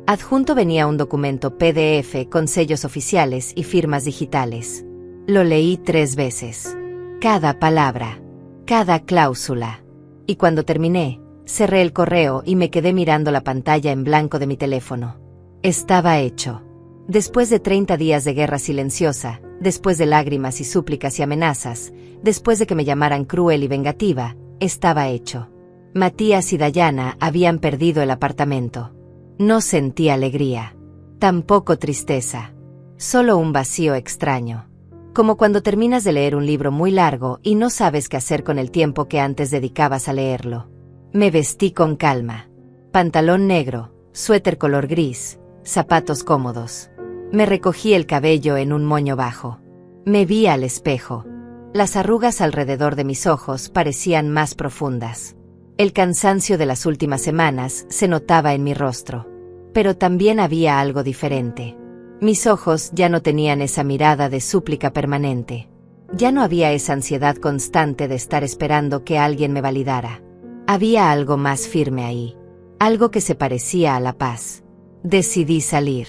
Adjunto venía un documento PDF con sellos oficiales y firmas digitales. Lo leí 3 veces. Cada palabra, cada cláusula. Y cuando terminé, cerré el correo y me quedé mirando la pantalla en blanco de mi teléfono. Estaba hecho. Después de 30 días de guerra silenciosa, después de lágrimas y súplicas y amenazas, después de que me llamaran cruel y vengativa, estaba hecho. Matías y Dayana habían perdido el apartamento. No sentí alegría. Tampoco tristeza. Solo un vacío extraño. Como cuando terminas de leer un libro muy largo y no sabes qué hacer con el tiempo que antes dedicabas a leerlo. Me vestí con calma. Pantalón negro, suéter color gris, zapatos cómodos. Me recogí el cabello en un moño bajo. Me vi al espejo. Las arrugas alrededor de mis ojos parecían más profundas. El cansancio de las últimas semanas se notaba en mi rostro. Pero también había algo diferente. Mis ojos ya no tenían esa mirada de súplica permanente. Ya no había esa ansiedad constante de estar esperando que alguien me validara. Había algo más firme ahí. Algo que se parecía a la paz. Decidí salir.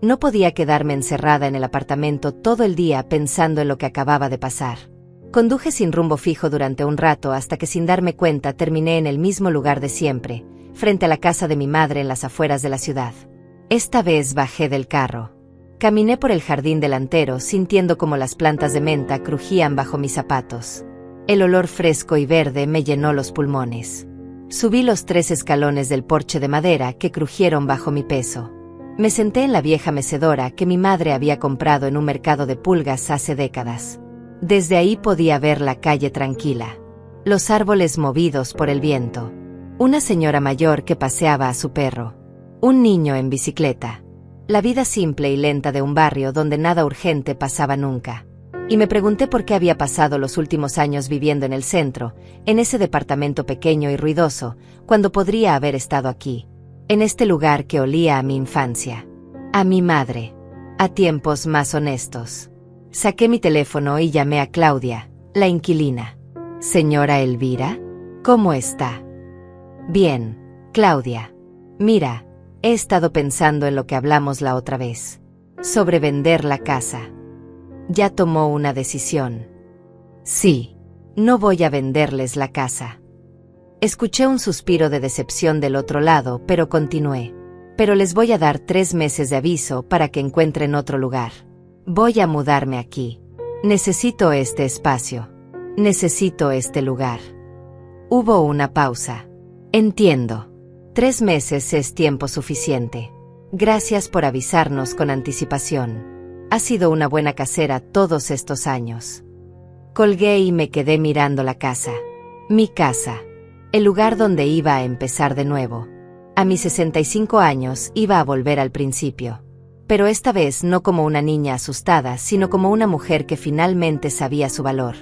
No podía quedarme encerrada en el apartamento todo el día pensando en lo que acababa de pasar. Conduje sin rumbo fijo durante un rato hasta que sin darme cuenta terminé en el mismo lugar de siempre, frente a la casa de mi madre en las afueras de la ciudad. Esta vez bajé del carro. Caminé por el jardín delantero sintiendo como las plantas de menta crujían bajo mis zapatos. El olor fresco y verde me llenó los pulmones. Subí los 3 escalones del porche de madera que crujieron bajo mi peso. Me senté en la vieja mecedora que mi madre había comprado en un mercado de pulgas hace décadas. Desde ahí podía ver la calle tranquila. Los árboles movidos por el viento. Una señora mayor que paseaba a su perro. Un niño en bicicleta. La vida simple y lenta de un barrio donde nada urgente pasaba nunca. Y me pregunté por qué había pasado los últimos años viviendo en el centro, en ese departamento pequeño y ruidoso, cuando podría haber estado aquí, en este lugar que olía a mi infancia, a mi madre, a tiempos más honestos. Saqué mi teléfono y llamé a Claudia, la inquilina. Señora Elvira, ¿cómo está? Bien, Claudia. Mira, he estado pensando en lo que hablamos la otra vez, sobre vender la casa. Ya tomó una decisión. Sí, no voy a venderles la casa. Escuché un suspiro de decepción del otro lado, pero continué. Pero les voy a dar 3 meses de aviso para que encuentren otro lugar. Voy a mudarme aquí. Necesito este espacio. Necesito este lugar. Hubo una pausa. Entiendo. 3 meses es tiempo suficiente. Gracias por avisarnos con anticipación. Ha sido una buena casera todos estos años. Colgué y me quedé mirando la casa. Mi casa. El lugar donde iba a empezar de nuevo. A mis 65 años iba a volver al principio. Pero esta vez no como una niña asustada, sino como una mujer que finalmente sabía su valor.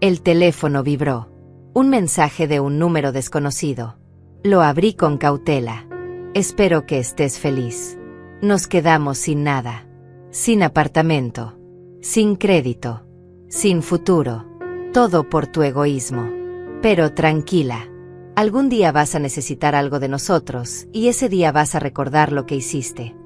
El teléfono vibró. Un mensaje de un número desconocido. Lo abrí con cautela. Espero que estés feliz. Nos quedamos sin nada. Sin apartamento. Sin crédito. Sin futuro. Todo por tu egoísmo. Pero tranquila. Algún día vas a necesitar algo de nosotros, y ese día vas a recordar lo que hiciste.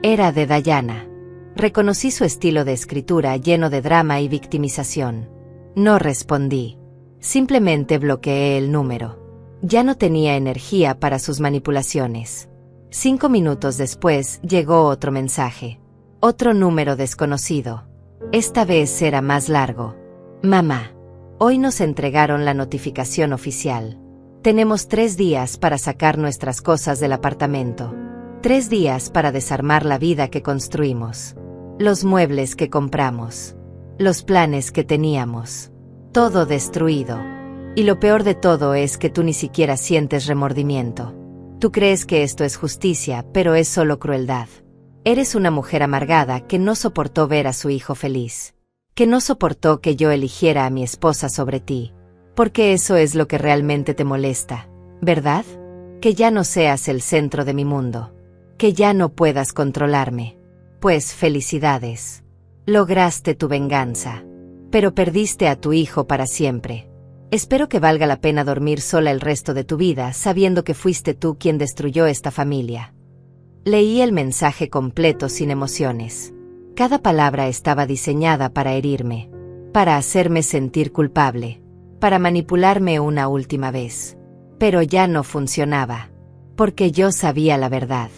Era de Dayana. Reconocí su estilo de escritura lleno de drama y victimización. No respondí. Simplemente bloqueé el número. Ya no tenía energía para sus manipulaciones. 5 minutos después llegó otro mensaje. Otro número desconocido. Esta vez era más largo. Mamá. Hoy nos entregaron la notificación oficial. Tenemos 3 días para sacar nuestras cosas del apartamento. 3 días para desarmar la vida que construimos. Los muebles que compramos. Los planes que teníamos. Todo destruido. Y lo peor de todo es que tú ni siquiera sientes remordimiento. Tú crees que esto es justicia, pero es solo crueldad. Eres una mujer amargada que no soportó ver a su hijo feliz. Que no soportó que yo eligiera a mi esposa sobre ti. Porque eso es lo que realmente te molesta, ¿verdad? Que ya no seas el centro de mi mundo. Que ya no puedas controlarme. Pues felicidades. Lograste tu venganza. Pero perdiste a tu hijo para siempre. Espero que valga la pena dormir sola el resto de tu vida sabiendo que fuiste tú quien destruyó esta familia. Leí el mensaje completo sin emociones. Cada palabra estaba diseñada para herirme. Para hacerme sentir culpable. Para manipularme una última vez. Pero ya no funcionaba. Porque yo sabía la verdad.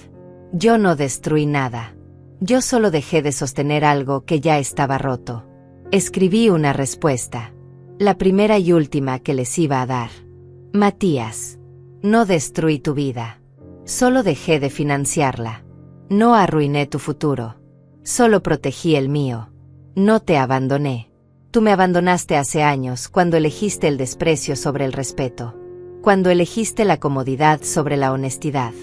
Yo no destruí nada. Yo solo dejé de sostener algo que ya estaba roto. Escribí una respuesta. La primera y última que les iba a dar. Matías. No destruí tu vida. Solo dejé de financiarla. No arruiné tu futuro. Solo protegí el mío. No te abandoné. Tú me abandonaste hace años cuando elegiste el desprecio sobre el respeto. Cuando elegiste la comodidad sobre la honestidad.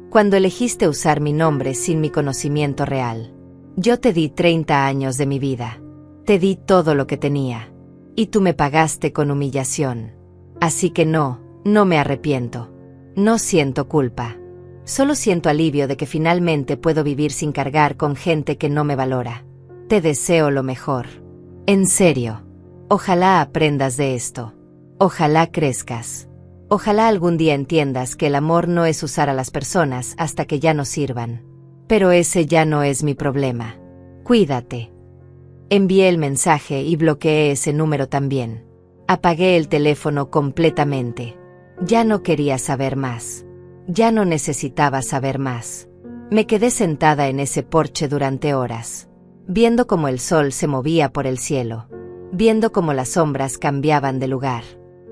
Cuando elegiste usar mi nombre sin mi conocimiento real. Yo te di 30 años de mi vida. Te di todo lo que tenía. Y tú me pagaste con humillación. Así que no me arrepiento. No siento culpa. Solo siento alivio de que finalmente puedo vivir sin cargar con gente que no me valora. Te deseo lo mejor. En serio. Ojalá aprendas de esto. Ojalá crezcas. Ojalá algún día entiendas que el amor no es usar a las personas hasta que ya no sirvan. Pero ese ya no es mi problema. Cuídate. Envié el mensaje y bloqueé ese número también. Apagué el teléfono completamente. Ya no quería saber más. Ya no necesitaba saber más. Me quedé sentada en ese porche durante horas. Viendo cómo el sol se movía por el cielo. Viendo cómo las sombras cambiaban de lugar.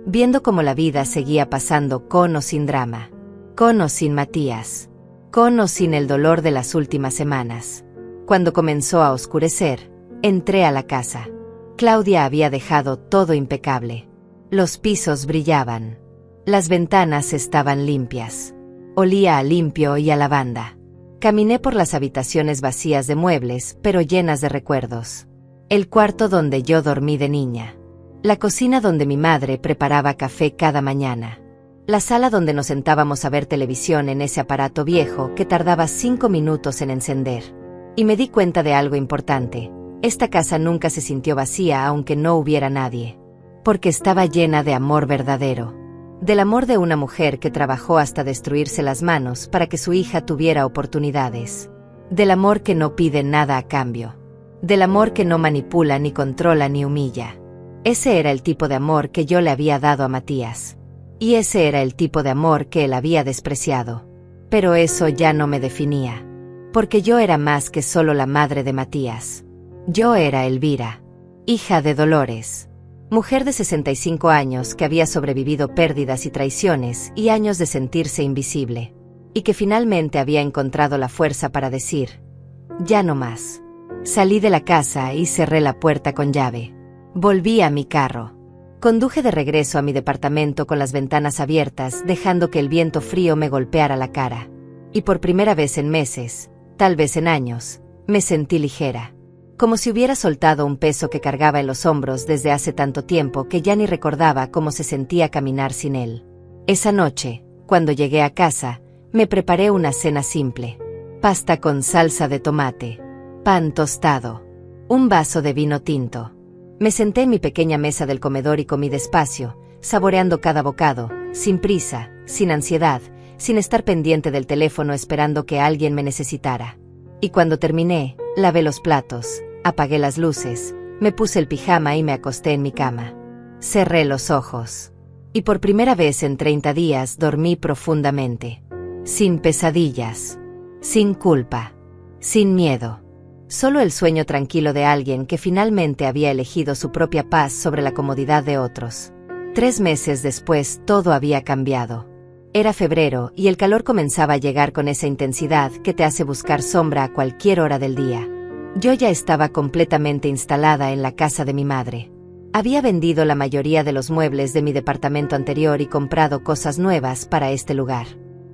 Viendo cómo la vida seguía pasando con o sin drama. Con o sin Matías. Con o sin el dolor de las últimas semanas. Cuando comenzó a oscurecer, entré a la casa. Claudia había dejado todo impecable. Los pisos brillaban. Las ventanas estaban limpias. Olía a limpio y a lavanda. Caminé por las habitaciones vacías de muebles, pero llenas de recuerdos. El cuarto donde yo dormí de niña. La cocina donde mi madre preparaba café cada mañana. La sala donde nos sentábamos a ver televisión en ese aparato viejo que tardaba 5 minutos en encender. Y me di cuenta de algo importante. Esta casa nunca se sintió vacía aunque no hubiera nadie. Porque estaba llena de amor verdadero. Del amor de una mujer que trabajó hasta destruirse las manos para que su hija tuviera oportunidades. Del amor que no pide nada a cambio. Del amor que no manipula ni controla ni humilla. Ese era el tipo de amor que yo le había dado a Matías. Y ese era el tipo de amor que él había despreciado. Pero eso ya no me definía. Porque yo era más que solo la madre de Matías. Yo era Elvira. Hija de Dolores. Mujer de 65 años que había sobrevivido pérdidas y traiciones y años de sentirse invisible. Y que finalmente había encontrado la fuerza para decir, ya no más. Salí de la casa y cerré la puerta con llave. Volví a mi carro. Conduje de regreso a mi departamento con las ventanas abiertas, dejando que el viento frío me golpeara la cara. Y por primera vez en meses, tal vez en años, me sentí ligera. Como si hubiera soltado un peso que cargaba en los hombros desde hace tanto tiempo que ya ni recordaba cómo se sentía caminar sin él. Esa noche, cuando llegué a casa, me preparé una cena simple. Pasta con salsa de tomate, pan tostado, un vaso de vino tinto. Me senté en mi pequeña mesa del comedor y comí despacio, saboreando cada bocado, sin prisa, sin ansiedad, sin estar pendiente del teléfono esperando que alguien me necesitara. Y cuando terminé, lavé los platos, apagué las luces, me puse el pijama y me acosté en mi cama. Cerré los ojos. Y por primera vez en 30 días dormí profundamente. Sin pesadillas. Sin culpa. Sin miedo. Solo el sueño tranquilo de alguien que finalmente había elegido su propia paz sobre la comodidad de otros. 3 meses después todo había cambiado. Era febrero y el calor comenzaba a llegar con esa intensidad que te hace buscar sombra a cualquier hora del día. Yo ya estaba completamente instalada en la casa de mi madre. Había vendido la mayoría de los muebles de mi departamento anterior y comprado cosas nuevas para este lugar.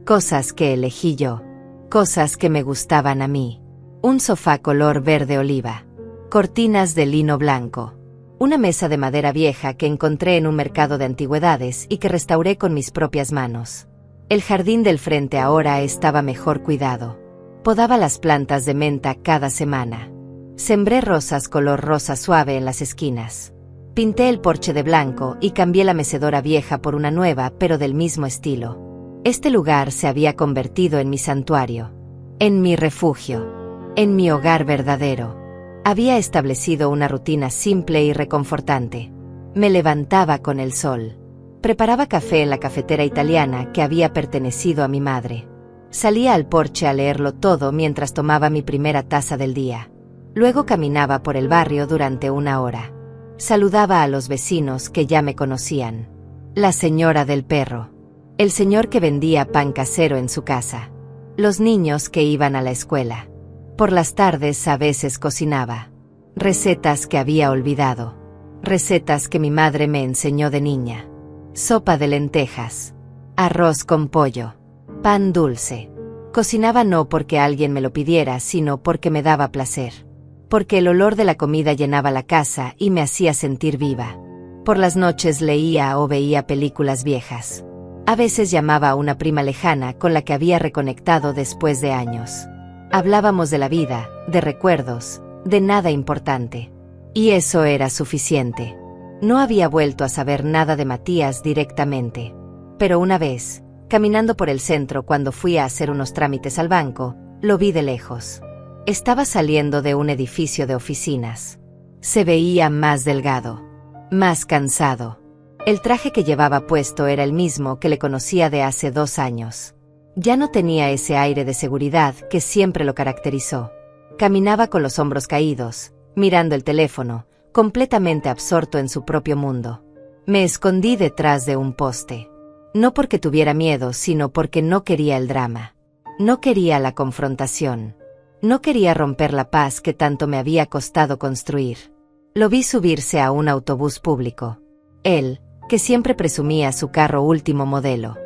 Cosas que elegí yo. Cosas que me gustaban a mí. Un sofá color verde oliva. Cortinas de lino blanco. Una mesa de madera vieja que encontré en un mercado de antigüedades y que restauré con mis propias manos. El jardín del frente ahora estaba mejor cuidado. Podaba las plantas de menta cada semana. Sembré rosas color rosa suave en las esquinas. Pinté el porche de blanco y cambié la mecedora vieja por una nueva pero del mismo estilo. Este lugar se había convertido en mi santuario. En mi refugio. En mi hogar verdadero. Había establecido una rutina simple y reconfortante. Me levantaba con el sol. Preparaba café en la cafetera italiana que había pertenecido a mi madre. Salía al porche a leerlo todo mientras tomaba mi primera taza del día. Luego caminaba por el barrio durante 1 hora. Saludaba a los vecinos que ya me conocían. La señora del perro. El señor que vendía pan casero en su casa. Los niños que iban a la escuela. Por las tardes a veces cocinaba. Recetas que había olvidado. Recetas que mi madre me enseñó de niña. Sopa de lentejas. Arroz con pollo. Pan dulce. Cocinaba no porque alguien me lo pidiera, sino porque me daba placer. Porque el olor de la comida llenaba la casa y me hacía sentir viva. Por las noches leía o veía películas viejas. A veces llamaba a una prima lejana con la que había reconectado después de años. Hablábamos de la vida, de recuerdos, de nada importante. Y eso era suficiente. No había vuelto a saber nada de Matías directamente. Pero una vez, caminando por el centro cuando fui a hacer unos trámites al banco, lo vi de lejos. Estaba saliendo de un edificio de oficinas. Se veía más delgado, más cansado. El traje que llevaba puesto era el mismo que le conocía de hace 2 años. Ya no tenía ese aire de seguridad que siempre lo caracterizó. Caminaba con los hombros caídos, mirando el teléfono, completamente absorto en su propio mundo. Me escondí detrás de un poste. No porque tuviera miedo, sino porque no quería el drama. No quería la confrontación. No quería romper la paz que tanto me había costado construir. Lo vi subirse a un autobús público. Él, que siempre presumía su carro último modelo.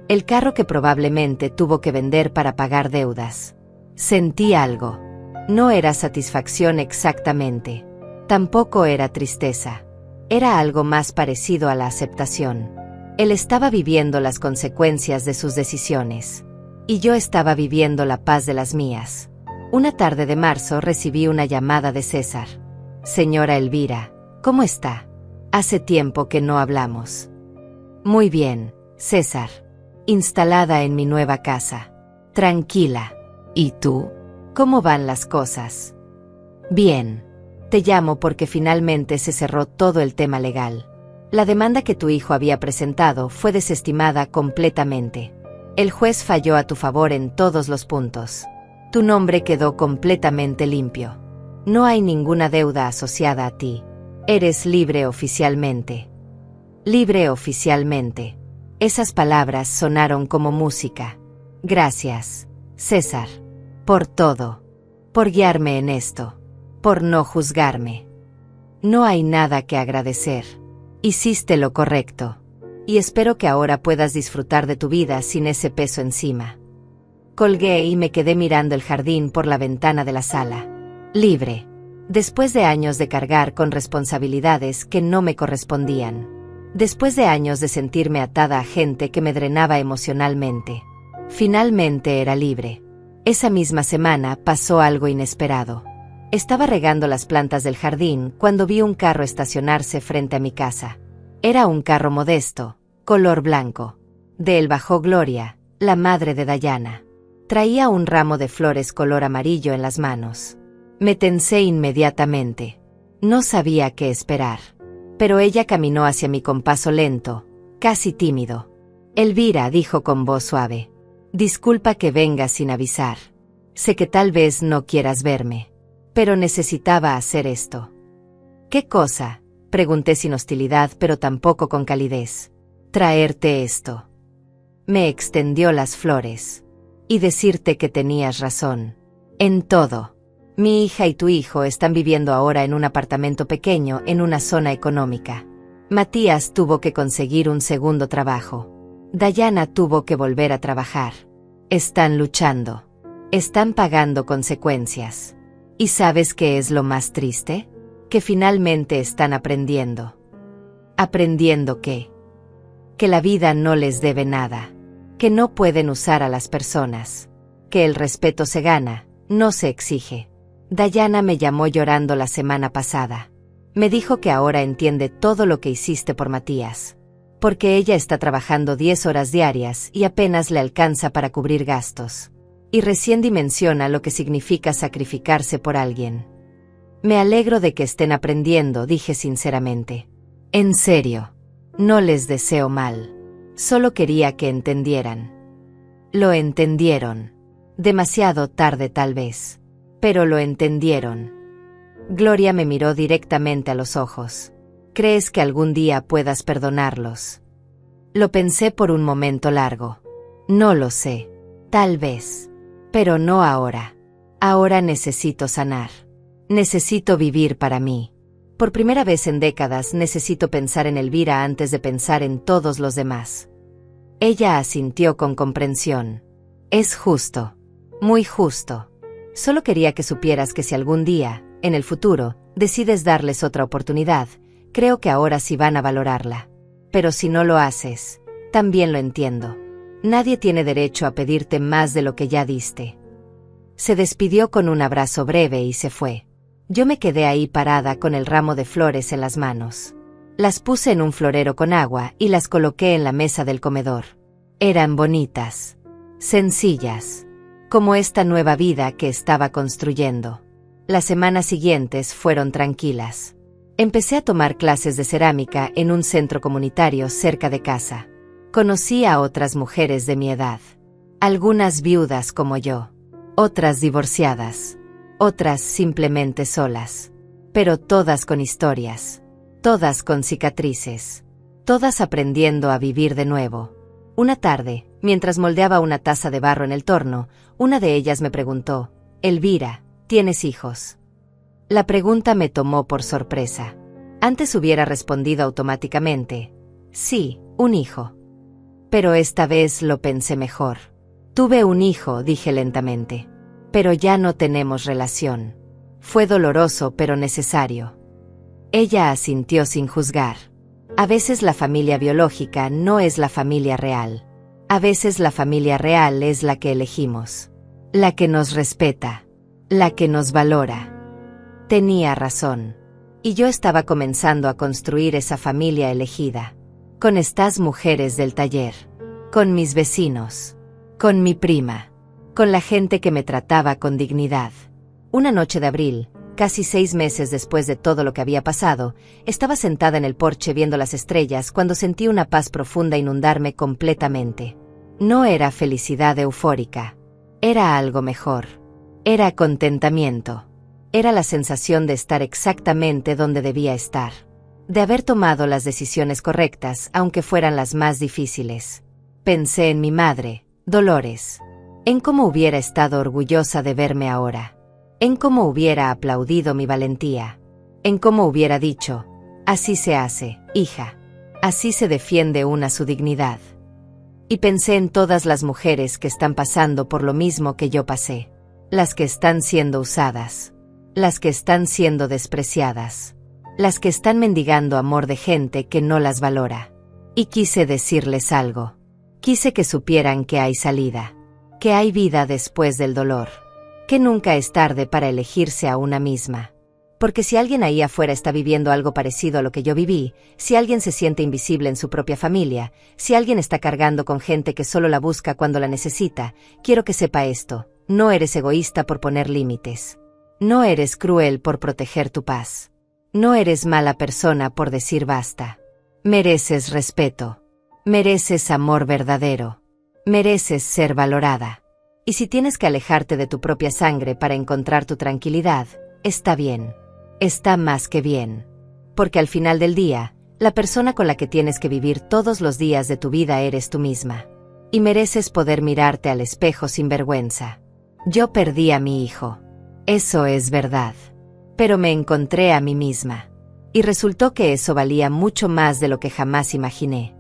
El carro que probablemente tuvo que vender para pagar deudas. Sentí algo. No era satisfacción exactamente. Tampoco era tristeza. Era algo más parecido a la aceptación. Él estaba viviendo las consecuencias de sus decisiones. Y yo estaba viviendo la paz de las mías. Una tarde de marzo recibí una llamada de César. Señora Elvira, ¿cómo está? Hace tiempo que no hablamos. Muy bien, César. Instalada en mi nueva casa. Tranquila. ¿Y tú? ¿Cómo van las cosas? Bien. Te llamo porque finalmente se cerró todo el tema legal. La demanda que tu hijo había presentado fue desestimada completamente. El juez falló a tu favor en todos los puntos. Tu nombre quedó completamente limpio. No hay ninguna deuda asociada a ti. Eres libre oficialmente. Libre oficialmente. Esas palabras sonaron como música. Gracias, César. Por todo. Por guiarme en esto. Por no juzgarme. No hay nada que agradecer. Hiciste lo correcto. Y espero que ahora puedas disfrutar de tu vida sin ese peso encima. Colgué y me quedé mirando el jardín por la ventana de la sala. Libre. Después de años de cargar con responsabilidades que no me correspondían. Después de años de sentirme atada a gente que me drenaba emocionalmente. Finalmente era libre. Esa misma semana pasó algo inesperado. Estaba regando las plantas del jardín cuando vi un carro estacionarse frente a mi casa. Era un carro modesto, color blanco. De él bajó Gloria, la madre de Dayana. Traía un ramo de flores color amarillo en las manos. Me tensé inmediatamente. No sabía qué esperar. Pero ella caminó hacia mí con paso lento, casi tímido. Elvira, dijo con voz suave. Disculpa que venga sin avisar. Sé que tal vez no quieras verme. Pero necesitaba hacer esto. ¿Qué cosa? Pregunté sin hostilidad, pero tampoco con calidez. Traerte esto. Me extendió las flores. Y decirte que tenías razón. En todo. Mi hija y tu hijo están viviendo ahora en un apartamento pequeño en una zona económica. Matías tuvo que conseguir un segundo trabajo. Dayana tuvo que volver a trabajar. Están luchando. Están pagando consecuencias. ¿Y sabes qué es lo más triste? Que finalmente están aprendiendo. ¿Aprendiendo qué? Que la vida no les debe nada. Que no pueden usar a las personas. Que el respeto se gana, no se exige. Dayana me llamó llorando la semana pasada. Me dijo que ahora entiende todo lo que hiciste por Matías. Porque ella está trabajando 10 horas diarias y apenas le alcanza para cubrir gastos. Y recién dimensiona lo que significa sacrificarse por alguien. Me alegro de que estén aprendiendo, dije sinceramente. En serio. No les deseo mal. Solo quería que entendieran. Lo entendieron. Demasiado tarde tal vez. Pero lo entendieron. Gloria me miró directamente a los ojos. ¿Crees que algún día puedas perdonarlos? Lo pensé por un momento largo. No lo sé. Tal vez. Pero no ahora. Ahora necesito sanar. Necesito vivir para mí. Por primera vez en décadas necesito pensar en Elvira antes de pensar en todos los demás. Ella asintió con comprensión. Es justo. Muy justo. Solo quería que supieras que si algún día, en el futuro, decides darles otra oportunidad, creo que ahora sí van a valorarla. Pero si no lo haces, también lo entiendo. Nadie tiene derecho a pedirte más de lo que ya diste. Se despidió con un abrazo breve y se fue. Yo me quedé ahí parada con el ramo de flores en las manos. Las puse en un florero con agua y las coloqué en la mesa del comedor. Eran bonitas. Sencillas. Como esta nueva vida que estaba construyendo. Las semanas siguientes fueron tranquilas. Empecé a tomar clases de cerámica en un centro comunitario cerca de casa. Conocí a otras mujeres de mi edad. Algunas viudas como yo. Otras divorciadas. Otras simplemente solas. Pero todas con historias. Todas con cicatrices. Todas aprendiendo a vivir de nuevo. Una tarde, mientras moldeaba una taza de barro en el torno, una de ellas me preguntó, Elvira, ¿tienes hijos? La pregunta me tomó por sorpresa. Antes hubiera respondido automáticamente, sí, un hijo. Pero esta vez lo pensé mejor. Tuve un hijo, dije lentamente. Pero ya no tenemos relación. Fue doloroso pero necesario. Ella asintió sin juzgar. A veces la familia biológica no es la familia real. A veces la familia real es la que elegimos. La que nos respeta. La que nos valora. Tenía razón. Y yo estaba comenzando a construir esa familia elegida. Con estas mujeres del taller. Con mis vecinos. Con mi prima. Con la gente que me trataba con dignidad. Una noche de abril, casi 6 meses después de todo lo que había pasado, estaba sentada en el porche viendo las estrellas cuando sentí una paz profunda inundarme completamente. No era felicidad eufórica. Era algo mejor. Era contentamiento. Era la sensación de estar exactamente donde debía estar. De haber tomado las decisiones correctas, aunque fueran las más difíciles. Pensé en mi madre, Dolores. En cómo hubiera estado orgullosa de verme ahora. En cómo hubiera aplaudido mi valentía. En cómo hubiera dicho, así se hace, hija. Así se defiende una su dignidad. Y pensé en todas las mujeres que están pasando por lo mismo que yo pasé. Las que están siendo usadas. Las que están siendo despreciadas. Las que están mendigando amor de gente que no las valora. Y quise decirles algo. Quise que supieran que hay salida. Que hay vida después del dolor. Que nunca es tarde para elegirse a una misma. Porque si alguien ahí afuera está viviendo algo parecido a lo que yo viví, si alguien se siente invisible en su propia familia, si alguien está cargando con gente que solo la busca cuando la necesita, quiero que sepa esto, no eres egoísta por poner límites. No eres cruel por proteger tu paz. No eres mala persona por decir basta. Mereces respeto. Mereces amor verdadero. Mereces ser valorada. Y si tienes que alejarte de tu propia sangre para encontrar tu tranquilidad, está bien. Está más que bien. Porque al final del día, la persona con la que tienes que vivir todos los días de tu vida eres tú misma. Y mereces poder mirarte al espejo sin vergüenza. Yo perdí a mi hijo. Eso es verdad. Pero me encontré a mí misma. Y resultó que eso valía mucho más de lo que jamás imaginé.